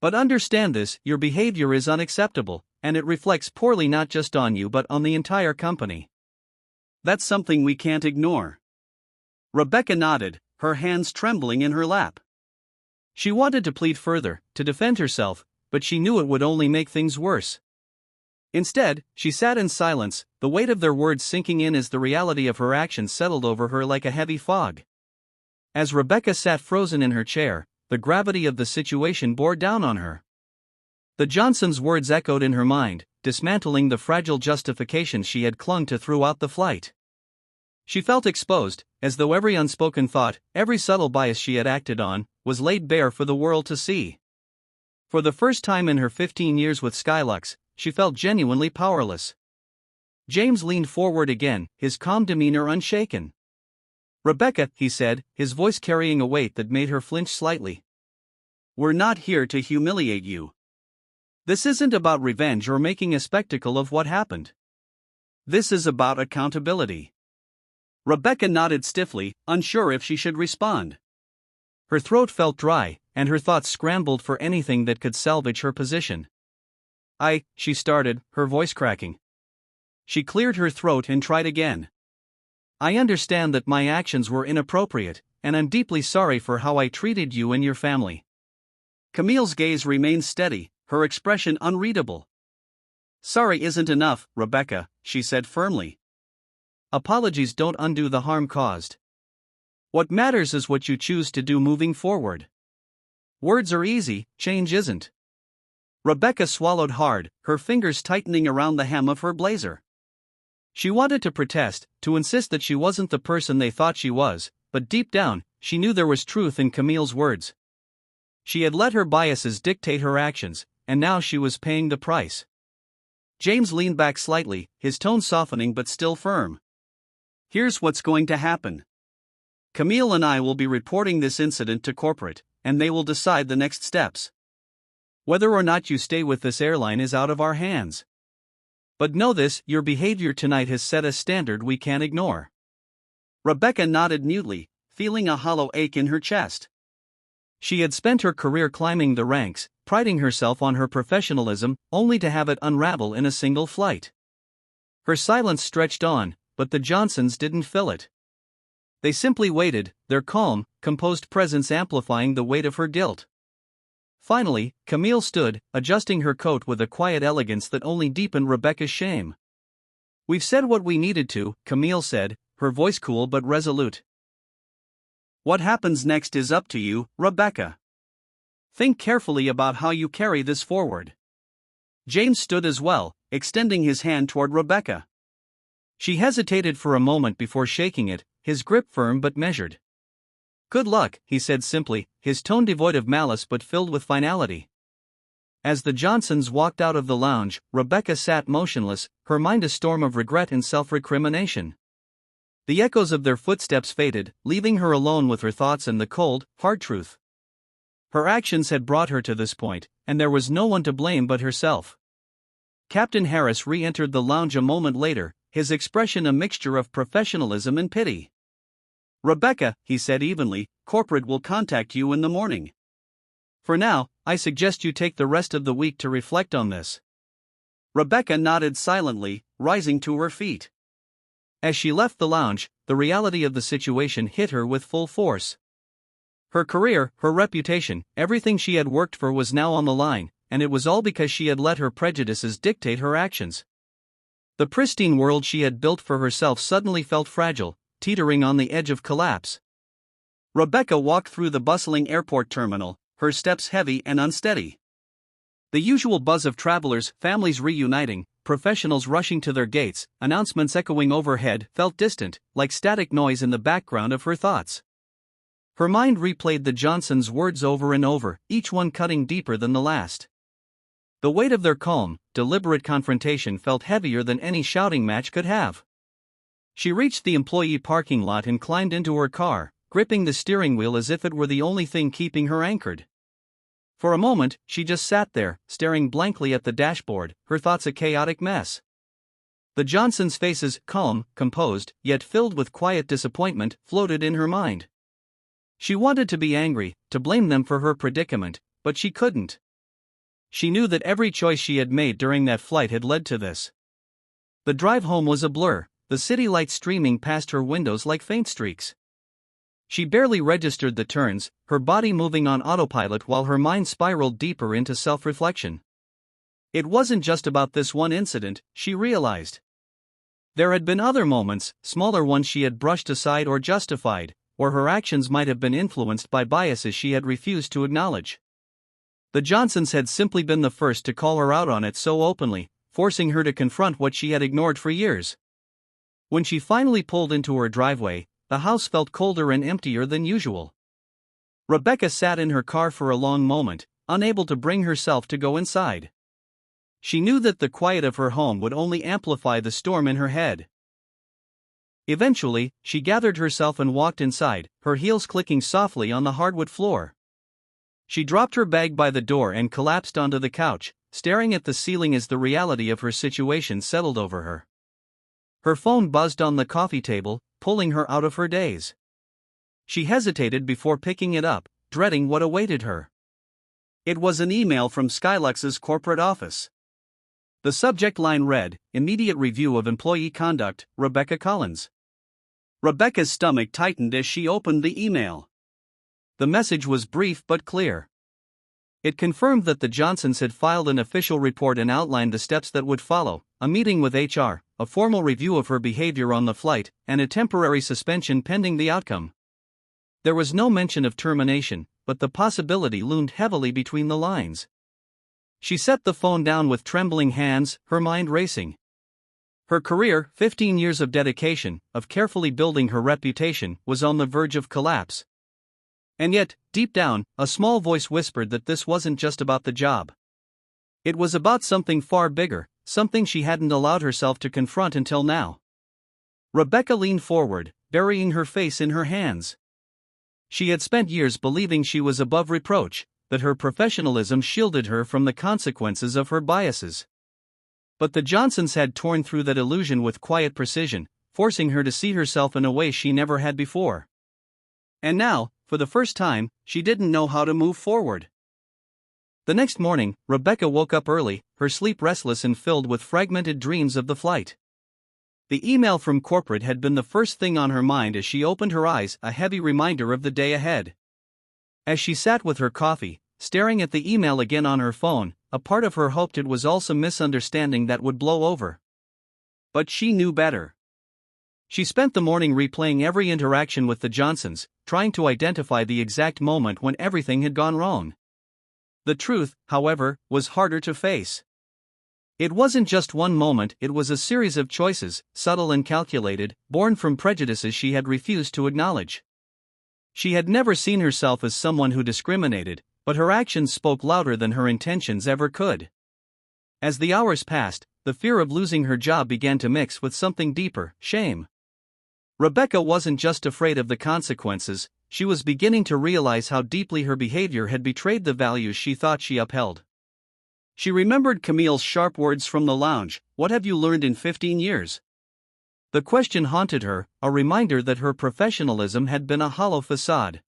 But understand this, your behavior is unacceptable, and it reflects poorly not just on you but on the entire company. That's something we can't ignore." Rebecca nodded, her hands trembling in her lap. She wanted to plead further, to defend herself, but she knew it would only make things worse. Instead, she sat in silence, the weight of their words sinking in as the reality of her actions settled over her like a heavy fog. As Rebecca sat frozen in her chair, the gravity of the situation bore down on her. The Johnsons' words echoed in her mind, dismantling the fragile justifications she had clung to throughout the flight. She felt exposed, as though every unspoken thought, every subtle bias she had acted on, was laid bare for the world to see. For the first time in her 15 years with Skylux, she felt genuinely powerless. James leaned forward again, his calm demeanor unshaken. "Rebecca," he said, his voice carrying a weight that made her flinch slightly. "We're not here to humiliate you. This isn't about revenge or making a spectacle of what happened. This is about accountability." Rebecca nodded stiffly, unsure if she should respond. Her throat felt dry, and her thoughts scrambled for anything that could salvage her position. She started, her voice cracking. She cleared her throat and tried again. "I understand that my actions were inappropriate, and I'm deeply sorry for how I treated you and your family." Camille's gaze remained steady, her expression unreadable. "Sorry isn't enough, Rebecca," she said firmly. "Apologies don't undo the harm caused. What matters is what you choose to do moving forward. Words are easy, change isn't." Rebecca swallowed hard, her fingers tightening around the hem of her blazer. She wanted to protest, to insist that she wasn't the person they thought she was, but deep down, she knew there was truth in Camille's words. She had let her biases dictate her actions, and now she was paying the price. James leaned back slightly, his tone softening but still firm. "Here's what's going to happen. Camille and I will be reporting this incident to corporate, and they will decide the next steps. Whether or not you stay with this airline is out of our hands. But know this, your behavior tonight has set a standard we can't ignore." Rebecca nodded mutely, feeling a hollow ache in her chest. She had spent her career climbing the ranks, priding herself on her professionalism, only to have it unravel in a single flight. Her silence stretched on, but the Johnsons didn't fill it. They simply waited, their calm, composed presence amplifying the weight of her guilt. Finally, Camille stood, adjusting her coat with a quiet elegance that only deepened Rebecca's shame. "We've said what we needed to," Camille said, her voice cool but resolute. "What happens next is up to you, Rebecca. Think carefully about how you carry this forward." James stood as well, extending his hand toward Rebecca. She hesitated for a moment before shaking it, his grip firm but measured. "Good luck," he said simply, his tone devoid of malice but filled with finality. As the Johnsons walked out of the lounge, Rebecca sat motionless, her mind a storm of regret and self-recrimination. The echoes of their footsteps faded, leaving her alone with her thoughts and the cold, hard truth. Her actions had brought her to this point, and there was no one to blame but herself. Captain Harris re-entered the lounge a moment later, his expression a mixture of professionalism and pity. "Rebecca," he said evenly, "corporate will contact you in the morning. For now, I suggest you take the rest of the week to reflect on this." Rebecca nodded silently, rising to her feet. As she left the lounge, the reality of the situation hit her with full force. Her career, her reputation, everything she had worked for was now on the line, and it was all because she had let her prejudices dictate her actions. The pristine world she had built for herself suddenly felt fragile, teetering on the edge of collapse. Rebecca walked through the bustling airport terminal, her steps heavy and unsteady. The usual buzz of travelers, families reuniting, professionals rushing to their gates, announcements echoing overhead felt distant, like static noise in the background of her thoughts. Her mind replayed the Johnsons' words over and over, each one cutting deeper than the last. The weight of their calm, deliberate confrontation felt heavier than any shouting match could have. She reached the employee parking lot and climbed into her car, gripping the steering wheel as if it were the only thing keeping her anchored. For a moment, she just sat there, staring blankly at the dashboard, her thoughts a chaotic mess. The Johnsons' faces, calm, composed, yet filled with quiet disappointment, floated in her mind. She wanted to be angry, to blame them for her predicament, but she couldn't. She knew that every choice she had made during that flight had led to this. The drive home was a blur, the city lights streaming past her windows like faint streaks. She barely registered the turns, her body moving on autopilot while her mind spiraled deeper into self-reflection. It wasn't just about this one incident, she realized. There had been other moments, smaller ones she had brushed aside or justified, or her actions might have been influenced by biases she had refused to acknowledge. The Johnsons had simply been the first to call her out on it so openly, forcing her to confront what she had ignored for years. When she finally pulled into her driveway, the house felt colder and emptier than usual. Rebecca sat in her car for a long moment, unable to bring herself to go inside. She knew that the quiet of her home would only amplify the storm in her head. Eventually, she gathered herself and walked inside, her heels clicking softly on the hardwood floor. She dropped her bag by the door and collapsed onto the couch, staring at the ceiling as the reality of her situation settled over her. Her phone buzzed on the coffee table, pulling her out of her daze. She hesitated before picking it up, dreading what awaited her. It was an email from Skylux's corporate office. The subject line read, "Immediate review of employee conduct, Rebecca Collins." Rebecca's stomach tightened as she opened the email. The message was brief but clear. It confirmed that the Johnsons had filed an official report and outlined the steps that would follow: a meeting with HR, a formal review of her behavior on the flight, and a temporary suspension pending the outcome. There was no mention of termination, but the possibility loomed heavily between the lines. She set the phone down with trembling hands, her mind racing. Her career, 15 years of dedication, of carefully building her reputation, was on the verge of collapse. And yet, deep down, a small voice whispered that this wasn't just about the job. It was about something far bigger, something she hadn't allowed herself to confront until now. Rebecca leaned forward, burying her face in her hands. She had spent years believing she was above reproach, that her professionalism shielded her from the consequences of her biases. But the Johnsons had torn through that illusion with quiet precision, forcing her to see herself in a way she never had before. And now, for the first time, she didn't know how to move forward. The next morning, Rebecca woke up early, her sleep restless and filled with fragmented dreams of the flight. The email from corporate had been the first thing on her mind as she opened her eyes, a heavy reminder of the day ahead. As she sat with her coffee, staring at the email again on her phone, a part of her hoped it was all some misunderstanding that would blow over. But she knew better. She spent the morning replaying every interaction with the Johnsons, trying to identify the exact moment when everything had gone wrong. The truth, however, was harder to face. It wasn't just one moment, it was a series of choices, subtle and calculated, born from prejudices she had refused to acknowledge. She had never seen herself as someone who discriminated, but her actions spoke louder than her intentions ever could. As the hours passed, the fear of losing her job began to mix with something deeper, shame. Rebecca wasn't just afraid of the consequences, she was beginning to realize how deeply her behavior had betrayed the values she thought she upheld. She remembered Camille's sharp words from the lounge, "What have you learned in 15 years?" The question haunted her, a reminder that her professionalism had been a hollow facade.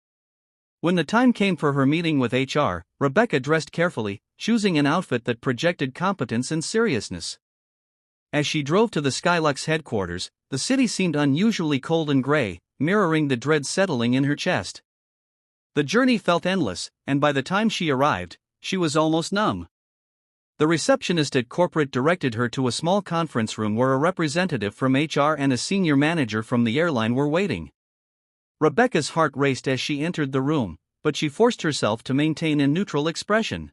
When the time came for her meeting with HR, Rebecca dressed carefully, choosing an outfit that projected competence and seriousness. As she drove to the Skylux headquarters, the city seemed unusually cold and gray, mirroring the dread settling in her chest. The journey felt endless, and by the time she arrived, she was almost numb. The receptionist at corporate directed her to a small conference room where a representative from HR and a senior manager from the airline were waiting. Rebecca's heart raced as she entered the room, but she forced herself to maintain a neutral expression.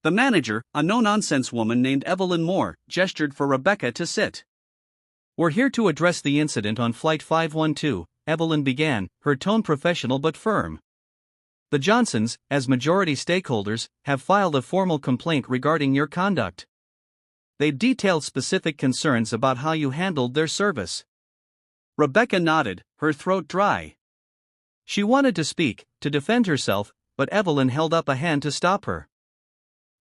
The manager, a no-nonsense woman named Evelyn Moore, gestured for Rebecca to sit. "We're here to address the incident on Flight 512, Evelyn began, her tone professional but firm. "The Johnsons, as majority stakeholders, have filed a formal complaint regarding your conduct. They detailed specific concerns about how you handled their service." Rebecca nodded, her throat dry. She wanted to speak, to defend herself, but Evelyn held up a hand to stop her.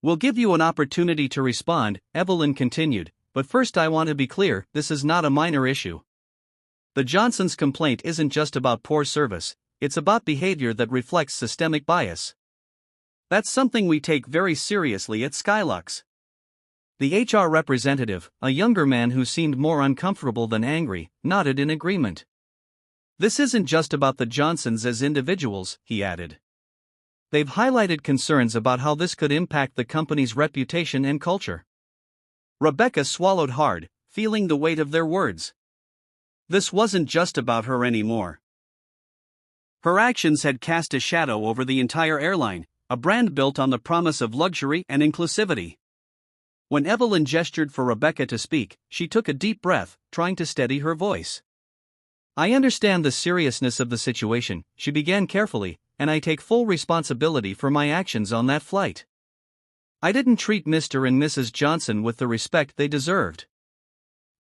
"We'll give you an opportunity to respond," Evelyn continued, "but first I want to be clear, this is not a minor issue. The Johnsons' complaint isn't just about poor service, it's about behavior that reflects systemic bias. That's something we take very seriously at Skylux." The HR representative, a younger man who seemed more uncomfortable than angry, nodded in agreement. "This isn't just about the Johnsons as individuals," he added. "They've highlighted concerns about how this could impact the company's reputation and culture." Rebecca swallowed hard, feeling the weight of their words. This wasn't just about her anymore. Her actions had cast a shadow over the entire airline, a brand built on the promise of luxury and inclusivity. When Evelyn gestured for Rebecca to speak, she took a deep breath, trying to steady her voice. "I understand the seriousness of the situation," she began carefully, "and I take full responsibility for my actions on that flight. I didn't treat Mr. and Mrs. Johnson with the respect they deserved.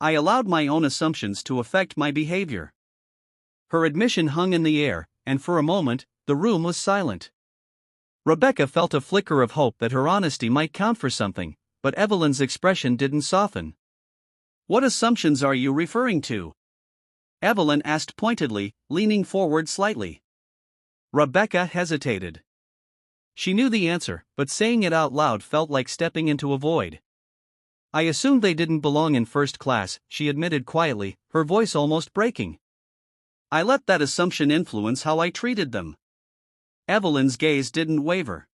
I allowed my own assumptions to affect my behavior." Her admission hung in the air, and for a moment, the room was silent. Rebecca felt a flicker of hope that her honesty might count for something, but Evelyn's expression didn't soften. "What assumptions are you referring to?" Evelyn asked pointedly, leaning forward slightly. Rebecca hesitated. She knew the answer, but saying it out loud felt like stepping into a void. "I assumed they didn't belong in first class," she admitted quietly, her voice almost breaking. "I let that assumption influence how I treated them." Evelyn's gaze didn't waver.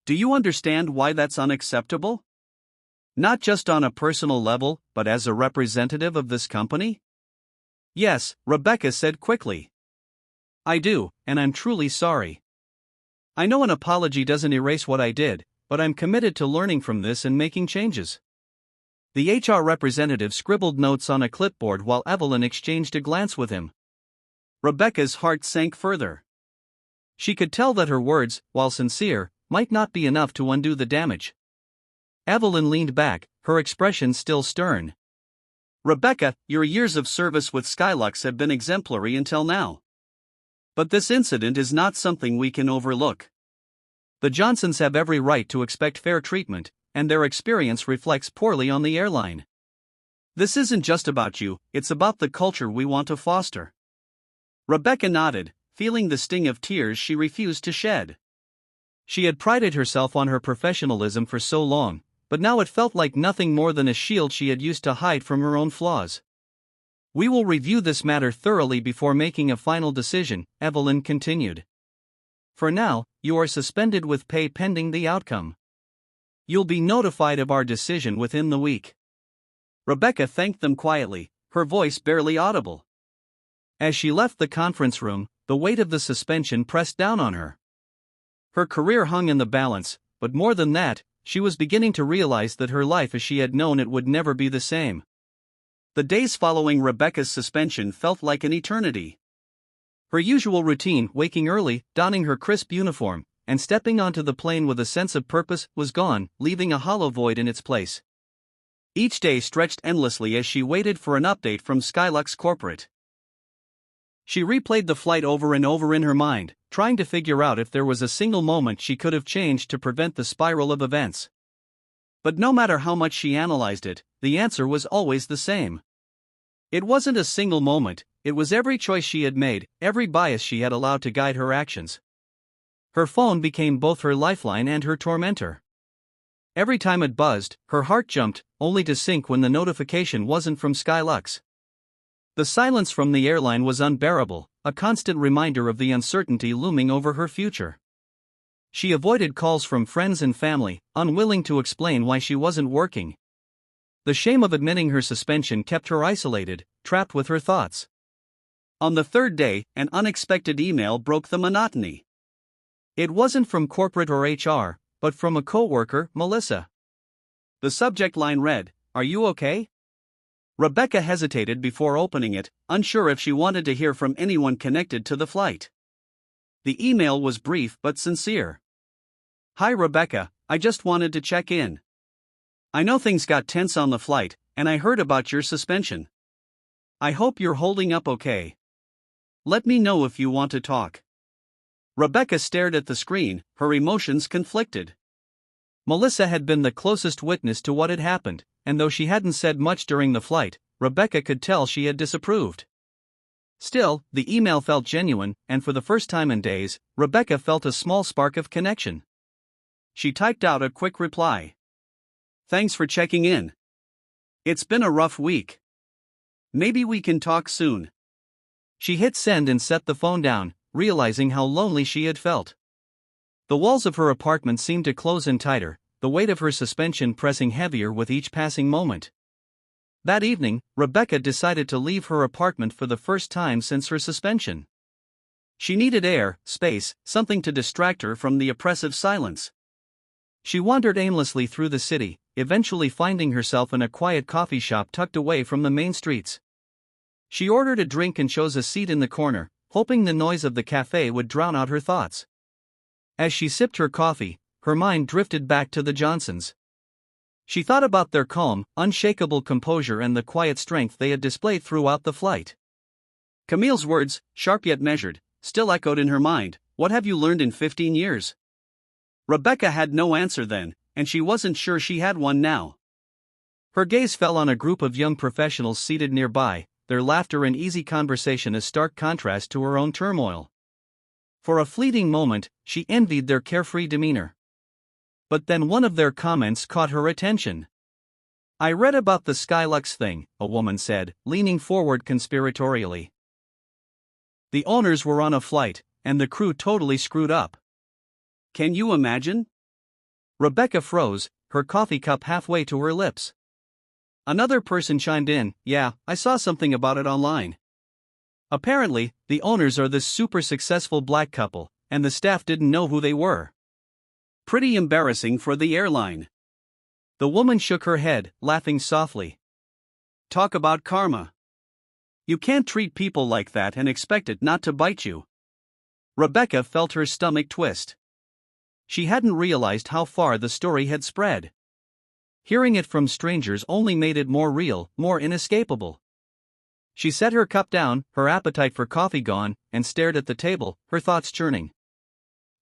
"Do you understand why that's unacceptable? Not just on a personal level, but as a representative of this company?" "Yes," Rebecca said quickly. "I do, and I'm truly sorry. I know an apology doesn't erase what I did, but I'm committed to learning from this and making changes." The HR representative scribbled notes on a clipboard while Evelyn exchanged a glance with him. Rebecca's heart sank further. She could tell that her words, while sincere, might not be enough to undo the damage. Evelyn leaned back, her expression still stern. "Rebecca, your years of service with Skylux have been exemplary until now. But this incident is not something we can overlook. The Johnsons have every right to expect fair treatment, and their experience reflects poorly on the airline. This isn't just about you, it's about the culture we want to foster." Rebecca nodded, feeling the sting of tears she refused to shed. She had prided herself on her professionalism for so long, but now it felt like nothing more than a shield she had used to hide from her own flaws. We will review this matter thoroughly before making a final decision, Evelyn continued. For now, you are suspended with pay pending the outcome. You'll be notified of our decision within the week. Rebecca thanked them quietly, her voice barely audible. As she left the conference room, the weight of the suspension pressed down on her. Her career hung in the balance, but more than that, she was beginning to realize that her life as she had known it would never be the same. The days following Rebecca's suspension felt like an eternity. Her usual routine, waking early, donning her crisp uniform, and stepping onto the plane with a sense of purpose, was gone, leaving a hollow void in its place. Each day stretched endlessly as she waited for an update from Skylux Corporate. She replayed the flight over and over in her mind, trying to figure out if there was a single moment she could have changed to prevent the spiral of events. But no matter how much she analyzed it, the answer was always the same. It wasn't a single moment, it was every choice she had made, every bias she had allowed to guide her actions. Her phone became both her lifeline and her tormentor. Every time it buzzed, her heart jumped, only to sink when the notification wasn't from Skylux. The silence from the airline was unbearable, a constant reminder of the uncertainty looming over her future. She avoided calls from friends and family, unwilling to explain why she wasn't working. The shame of admitting her suspension kept her isolated, trapped with her thoughts. On the third day, an unexpected email broke the monotony. It wasn't from corporate or HR, but from a coworker, Melissa. The subject line read, "Are you okay?" Rebecca hesitated before opening it, unsure if she wanted to hear from anyone connected to the flight. The email was brief but sincere. "Hi Rebecca, I just wanted to check in. I know things got tense on the flight, and I heard about your suspension. I hope you're holding up okay. Let me know if you want to talk." Rebecca stared at the screen, her emotions conflicted. Melissa had been the closest witness to what had happened, and though she hadn't said much during the flight, Rebecca could tell she had disapproved. Still, the email felt genuine, and for the first time in days, Rebecca felt a small spark of connection. She typed out a quick reply. "Thanks for checking in. It's been a rough week. Maybe we can talk soon." She hit send and set the phone down, realizing how lonely she had felt. The walls of her apartment seemed to close in tighter, the weight of her suspension pressing heavier with each passing moment. That evening, Rebecca decided to leave her apartment for the first time since her suspension. She needed air, space, something to distract her from the oppressive silence. She wandered aimlessly through the city, eventually finding herself in a quiet coffee shop tucked away from the main streets. She ordered a drink and chose a seat in the corner, hoping the noise of the cafe would drown out her thoughts. As she sipped her coffee, her mind drifted back to the Johnsons. She thought about their calm, unshakable composure and the quiet strength they had displayed throughout the flight. Camille's words, sharp yet measured, still echoed in her mind, "What have you learned in 15 years?" Rebecca had no answer then, and she wasn't sure she had one now. Her gaze fell on a group of young professionals seated nearby, their laughter and easy conversation a stark contrast to her own turmoil. For a fleeting moment, she envied their carefree demeanor. But then one of their comments caught her attention. "I read about the Skylux thing," a woman said, leaning forward conspiratorially. "The owners were on a flight, and the crew totally screwed up. Can you imagine?" Rebecca froze, her coffee cup halfway to her lips. Another person chimed in, "Yeah, I saw something about it online. Apparently, the owners are this super successful black couple, and the staff didn't know who they were. Pretty embarrassing for the airline." The woman shook her head, laughing softly. "Talk about karma. You can't treat people like that and expect it not to bite you." Rebecca felt her stomach twist. She hadn't realized how far the story had spread. Hearing it from strangers only made it more real, more inescapable. She set her cup down, her appetite for coffee gone, and stared at the table, her thoughts churning.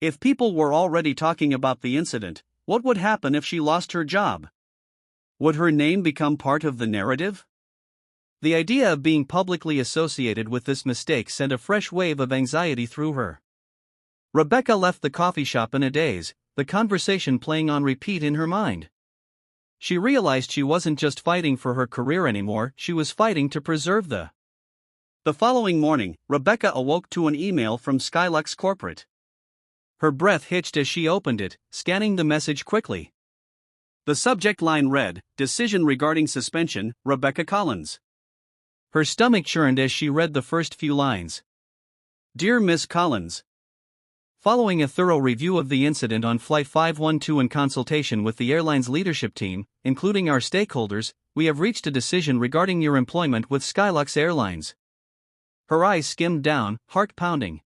If people were already talking about the incident, what would happen if she lost her job? Would her name become part of the narrative? The idea of being publicly associated with this mistake sent a fresh wave of anxiety through her. Rebecca left the coffee shop in a daze, the conversation playing on repeat in her mind. She realized she wasn't just fighting for her career anymore, she was fighting to preserve the The following morning, Rebecca awoke to an email from Skylux Corporate. Her breath hitched as she opened it, scanning the message quickly. The subject line read, "Decision regarding suspension, Rebecca Collins." Her stomach churned as she read the first few lines. Dear Miss Collins, following a thorough review of the incident on Flight 512 in consultation with the airline's leadership team, including our stakeholders, we have reached a decision regarding your employment with Skylux Airlines. Her eyes skimmed down, heart pounding.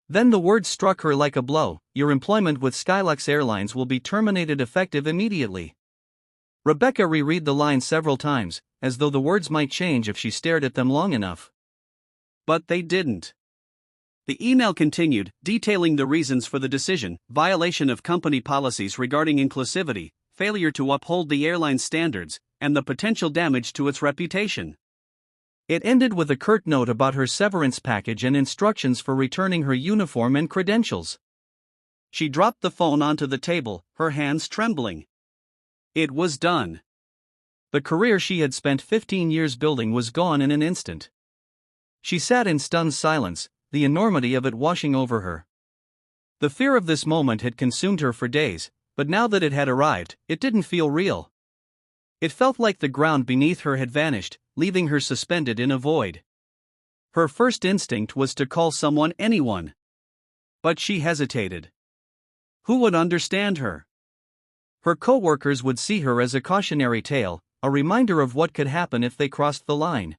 Then the words struck her like a blow: your employment with Skylux Airlines will be terminated effective immediately. Rebecca reread the line several times, as though the words might change if she stared at them long enough. But they didn't. The email continued, detailing the reasons for the decision: violation of company policies regarding inclusivity, failure to uphold the airline's standards, and the potential damage to its reputation. It ended with a curt note about her severance package and instructions for returning her uniform and credentials. She dropped the phone onto the table, her hands trembling. It was done. The career she had spent 15 years building was gone in an instant. She sat in stunned silence, the enormity of it washing over her. The fear of this moment had consumed her for days, but now that it had arrived, it didn't feel real. It felt like the ground beneath her had vanished, leaving her suspended in a void. Her first instinct was to call someone, anyone. But she hesitated. Who would understand her? Her co-workers would see her as a cautionary tale, a reminder of what could happen if they crossed the line.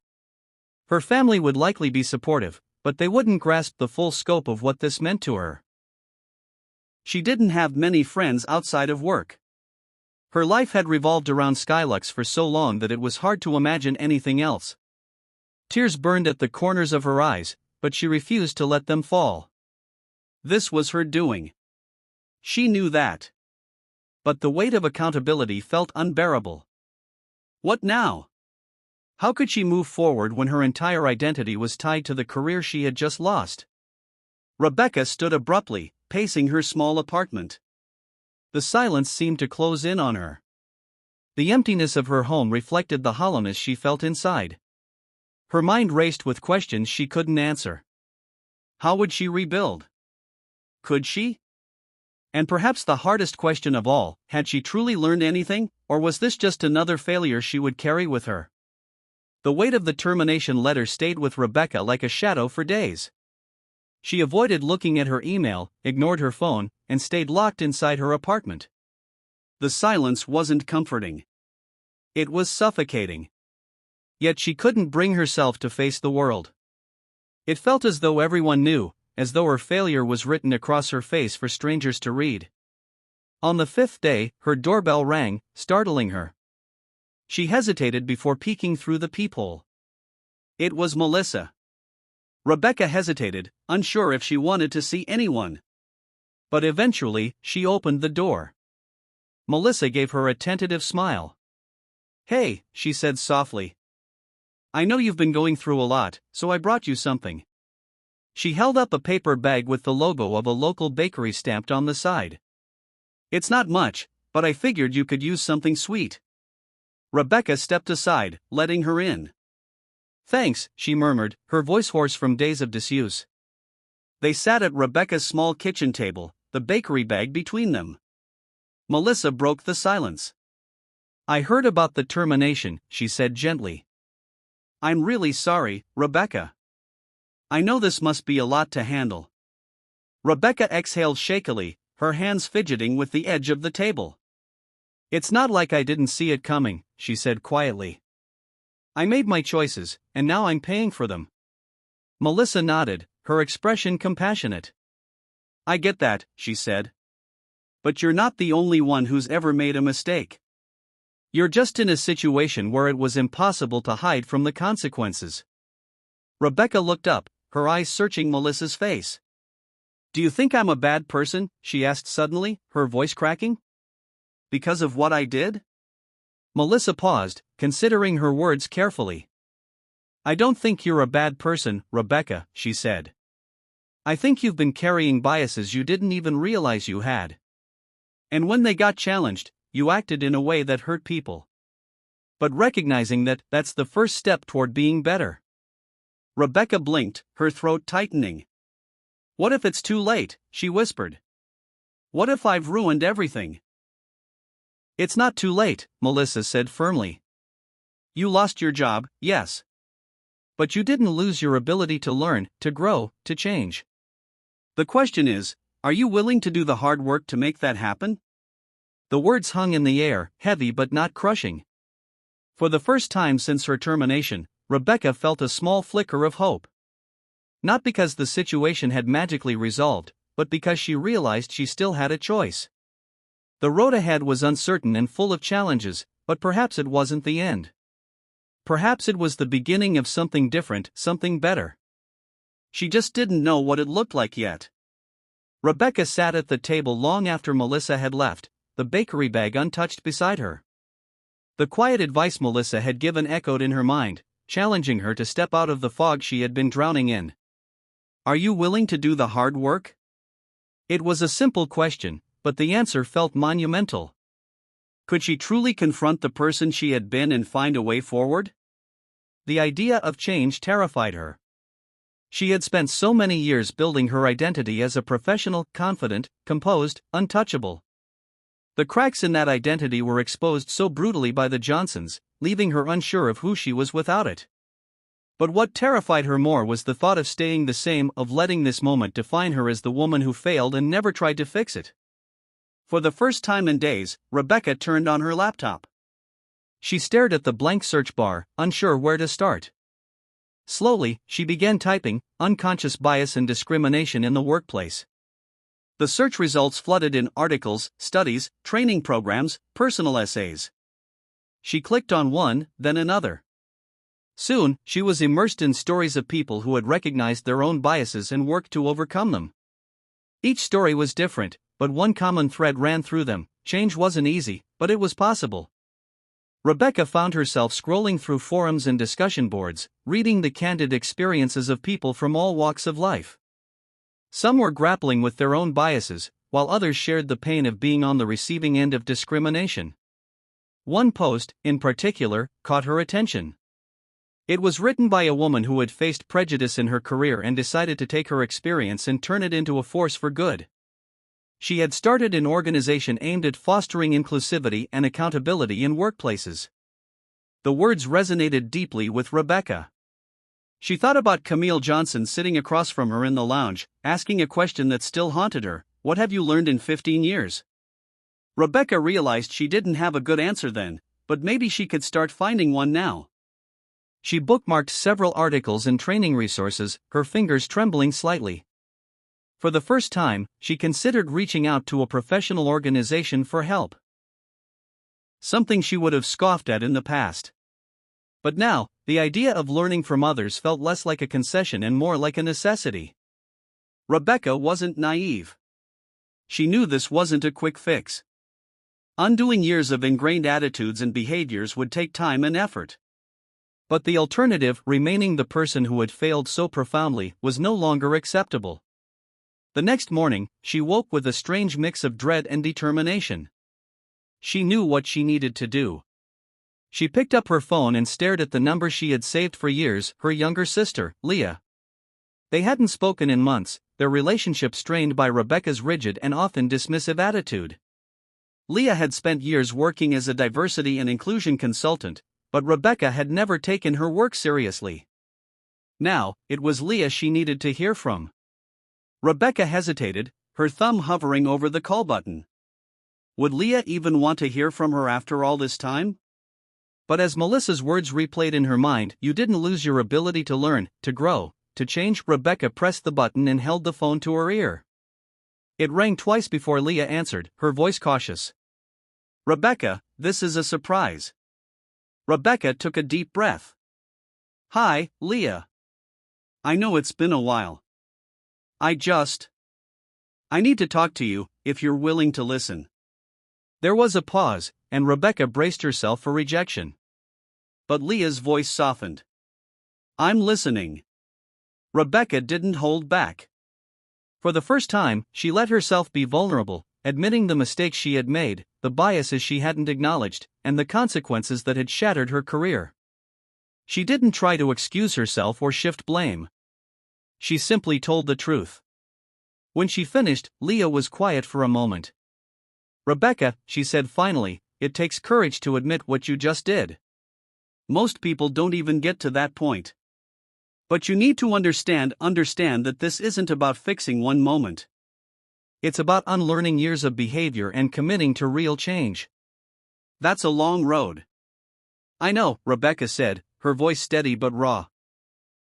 Her family would likely be supportive, but they wouldn't grasp the full scope of what this meant to her. She didn't have many friends outside of work. Her life had revolved around Skylux for so long that it was hard to imagine anything else. Tears burned at the corners of her eyes, but she refused to let them fall. This was her doing. She knew that. But the weight of accountability felt unbearable. What now? How could she move forward when her entire identity was tied to the career she had just lost? Rebecca stood abruptly, pacing her small apartment. The silence seemed to close in on her. The emptiness of her home reflected the hollowness she felt inside. Her mind raced with questions she couldn't answer. How would she rebuild? Could she? And perhaps the hardest question of all, had she truly learned anything, or was this just another failure she would carry with her? The weight of the termination letter stayed with Rebecca like a shadow for days. She avoided looking at her email, ignored her phone, and stayed locked inside her apartment. The silence wasn't comforting. It was suffocating. Yet she couldn't bring herself to face the world. It felt as though everyone knew, as though her failure was written across her face for strangers to read. On the 5th day, her doorbell rang, startling her. She hesitated before peeking through the peephole. It was Melissa. Rebecca hesitated, unsure if she wanted to see anyone. But eventually, she opened the door. Melissa gave her a tentative smile. "Hey," she said softly. "I know you've been going through a lot, so I brought you something." She held up a paper bag with the logo of a local bakery stamped on the side. "It's not much, but I figured you could use something sweet." Rebecca stepped aside, letting her in. "Thanks," she murmured, her voice hoarse from days of disuse. They sat at Rebecca's small kitchen table, the bakery bag between them. Melissa broke the silence. "I heard about the termination," she said gently. "I'm really sorry, Rebecca. I know this must be a lot to handle." Rebecca exhaled shakily, her hands fidgeting with the edge of the table. "It's not like I didn't see it coming," she said quietly. "I made my choices, and now I'm paying for them." Melissa nodded, her expression compassionate. "I get that," she said. "But you're not the only one who's ever made a mistake. You're just in a situation where it was impossible to hide from the consequences." Rebecca looked up, her eyes searching Melissa's face. "Do you think I'm a bad person?" she asked suddenly, her voice cracking. "Because of what I did?" Melissa paused, considering her words carefully. "I don't think you're a bad person, Rebecca," she said. "I think you've been carrying biases you didn't even realize you had. And when they got challenged, you acted in a way that hurt people. But recognizing that, that's the first step toward being better." Rebecca blinked, her throat tightening. What if it's too late? She whispered. What if I've ruined everything? It's not too late, Melissa said firmly. You lost your job, yes. But you didn't lose your ability to learn, to grow, to change. The question is, are you willing to do the hard work to make that happen? The words hung in the air, heavy but not crushing. For the first time since her termination, Rebecca felt a small flicker of hope. Not because the situation had magically resolved, but because she realized she still had a choice. The road ahead was uncertain and full of challenges, but perhaps it wasn't the end. Perhaps it was the beginning of something different, something better. She just didn't know what it looked like yet. Rebecca sat at the table long after Melissa had left, the bakery bag untouched beside her. The quiet advice Melissa had given echoed in her mind, challenging her to step out of the fog she had been drowning in. Are you willing to do the hard work? It was a simple question, but the answer felt monumental. Could she truly confront the person she had been and find a way forward? The idea of change terrified her. She had spent so many years building her identity as a professional, confident, composed, untouchable. The cracks in that identity were exposed so brutally by the Johnsons, leaving her unsure of who she was without it. But what terrified her more was the thought of staying the same, of letting this moment define her as the woman who failed and never tried to fix it. For the first time in days, Rebecca turned on her laptop. She stared at the blank search bar, unsure where to start. Slowly, she began typing, unconscious bias and discrimination in the workplace. The search results flooded in articles, studies, training programs, personal essays. She clicked on one, then another. Soon, she was immersed in stories of people who had recognized their own biases and worked to overcome them. Each story was different, but one common thread ran through them: change wasn't easy, but it was possible. Rebecca found herself scrolling through forums and discussion boards, reading the candid experiences of people from all walks of life. Some were grappling with their own biases, while others shared the pain of being on the receiving end of discrimination. One post, in particular, caught her attention. It was written by a woman who had faced prejudice in her career and decided to take her experience and turn it into a force for good. She had started an organization aimed at fostering inclusivity and accountability in workplaces. The words resonated deeply with Rebecca. She thought about Camille Johnson sitting across from her in the lounge, asking a question that still haunted her: what have you learned in 15 years? Rebecca realized she didn't have a good answer then, but maybe she could start finding one now. She bookmarked several articles and training resources, her fingers trembling slightly. For the first time, she considered reaching out to a professional organization for help. Something she would have scoffed at in the past. But now, the idea of learning from others felt less like a concession and more like a necessity. Rebecca wasn't naive. She knew this wasn't a quick fix. Undoing years of ingrained attitudes and behaviors would take time and effort. But the alternative, remaining the person who had failed so profoundly, was no longer acceptable. The next morning, she woke with a strange mix of dread and determination. She knew what she needed to do. She picked up her phone and stared at the number she had saved for years: her younger sister, Leah. They hadn't spoken in months, their relationship strained by Rebecca's rigid and often dismissive attitude. Leah had spent years working as a diversity and inclusion consultant, but Rebecca had never taken her work seriously. Now, it was Leah she needed to hear from. Rebecca hesitated, her thumb hovering over the call button. Would Leah even want to hear from her after all this time? But as Melissa's words replayed in her mind, "You didn't lose your ability to learn, to grow, to change," Rebecca pressed the button and held the phone to her ear. It rang twice before Leah answered, her voice cautious. "Rebecca, this is a surprise." Rebecca took a deep breath. "Hi, Leah. I know it's been a while. I need to talk to you, if you're willing to listen." There was a pause, and Rebecca braced herself for rejection. But Leah's voice softened. "I'm listening." Rebecca didn't hold back. For the first time, she let herself be vulnerable, admitting the mistakes she had made, the biases she hadn't acknowledged, and the consequences that had shattered her career. She didn't try to excuse herself or shift blame. She simply told the truth. When she finished, Leah was quiet for a moment. "Rebecca," she said finally, "it takes courage to admit what you just did. Most people don't even get to that point. But you need to understand that this isn't about fixing one moment. It's about unlearning years of behavior and committing to real change. That's a long road." "I know," Rebecca said, her voice steady but raw.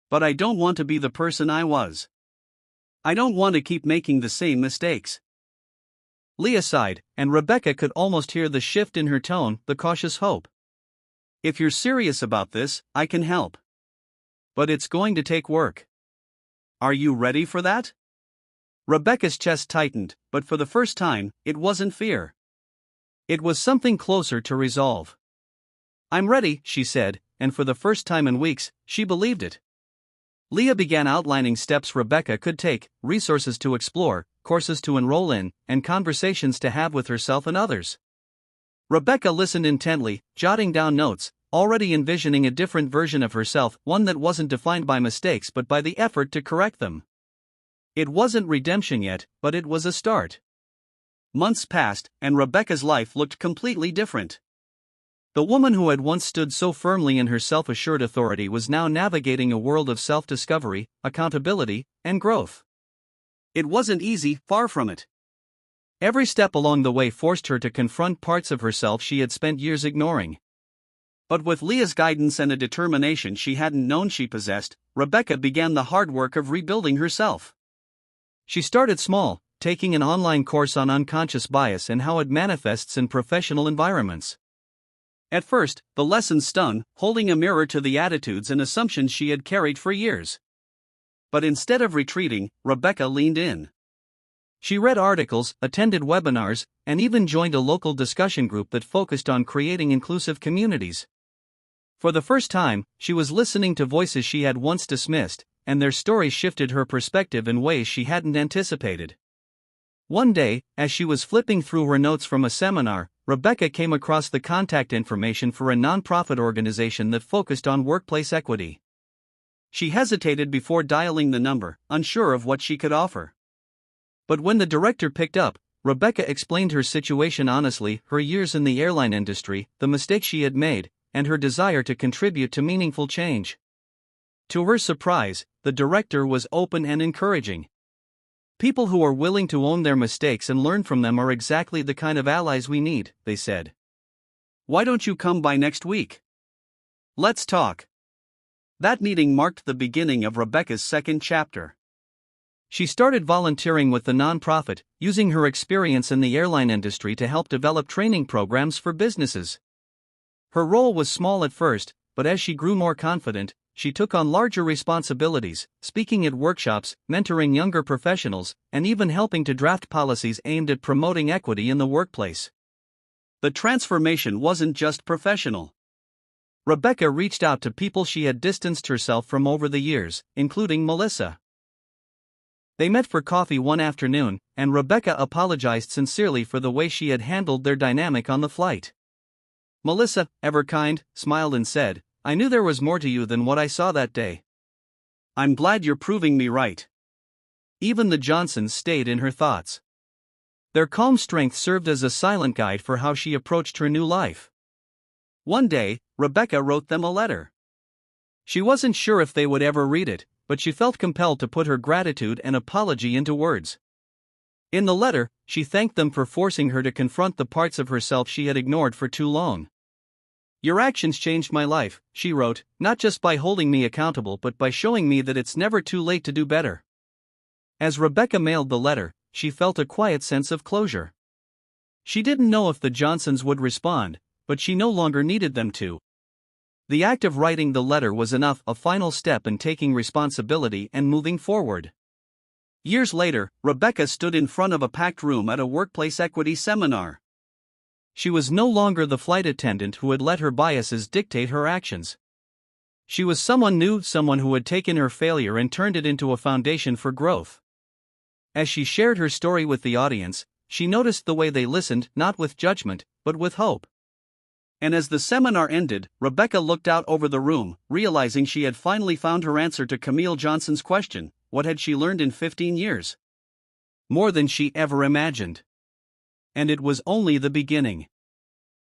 "But I don't want to be the person I was. I don't want to keep making the same mistakes." Leah sighed, and Rebecca could almost hear the shift in her tone, the cautious hope. "If you're serious about this, I can help. But it's going to take work. Are you ready for that?" Rebecca's chest tightened, but for the first time, it wasn't fear. It was something closer to resolve. "I'm ready," she said, and for the first time in weeks, she believed it. Leah began outlining steps Rebecca could take, resources to explore, courses to enroll in, and conversations to have with herself and others. Rebecca listened intently, jotting down notes, already envisioning a different version of herself, one that wasn't defined by mistakes but by the effort to correct them. It wasn't redemption yet, but it was a start. Months passed, and Rebecca's life looked completely different. The woman who had once stood so firmly in her self-assured authority was now navigating a world of self-discovery, accountability, and growth. It wasn't easy, far from it. Every step along the way forced her to confront parts of herself she had spent years ignoring. But with Leah's guidance and a determination she hadn't known she possessed, Rebecca began the hard work of rebuilding herself. She started small, taking an online course on unconscious bias and how it manifests in professional environments. At first, the lessons stung, holding a mirror to the attitudes and assumptions she had carried for years. But instead of retreating, Rebecca leaned in. She read articles, attended webinars, and even joined a local discussion group that focused on creating inclusive communities. For the first time, she was listening to voices she had once dismissed, and their stories shifted her perspective in ways she hadn't anticipated. One day, as she was flipping through her notes from a seminar, Rebecca came across the contact information for a nonprofit organization that focused on workplace equity. She hesitated before dialing the number, unsure of what she could offer. But when the director picked up, Rebecca explained her situation honestly, her years in the airline industry, the mistakes she had made, and her desire to contribute to meaningful change. To her surprise, the director was open and encouraging. "People who are willing to own their mistakes and learn from them are exactly the kind of allies we need," they said. "Why don't you come by next week? Let's talk." That meeting marked the beginning of Rebecca's second chapter. She started volunteering with the nonprofit, using her experience in the airline industry to help develop training programs for businesses. Her role was small at first, but as she grew more confident, she took on larger responsibilities, speaking at workshops, mentoring younger professionals, and even helping to draft policies aimed at promoting equity in the workplace. The transformation wasn't just professional. Rebecca reached out to people she had distanced herself from over the years, including Melissa. They met for coffee one afternoon, and Rebecca apologized sincerely for the way she had handled their dynamic on the flight. Melissa, ever kind, smiled and said, "I knew there was more to you than what I saw that day. I'm glad you're proving me right." Even the Johnsons stayed in her thoughts. Their calm strength served as a silent guide for how she approached her new life. One day, Rebecca wrote them a letter. She wasn't sure if they would ever read it, but she felt compelled to put her gratitude and apology into words. In the letter, she thanked them for forcing her to confront the parts of herself she had ignored for too long. "Your actions changed my life," she wrote, "not just by holding me accountable but by showing me that it's never too late to do better." As Rebecca mailed the letter, she felt a quiet sense of closure. She didn't know if the Johnsons would respond, but she no longer needed them to. The act of writing the letter was enough, a final step in taking responsibility and moving forward. Years later, Rebecca stood in front of a packed room at a workplace equity seminar. She was no longer the flight attendant who had let her biases dictate her actions. She was someone new, someone who had taken her failure and turned it into a foundation for growth. As she shared her story with the audience, she noticed the way they listened, not with judgment, but with hope. And as the seminar ended, Rebecca looked out over the room, realizing she had finally found her answer to Camille Johnson's question: what had she learned in 15 years? More than she ever imagined. And it was only the beginning.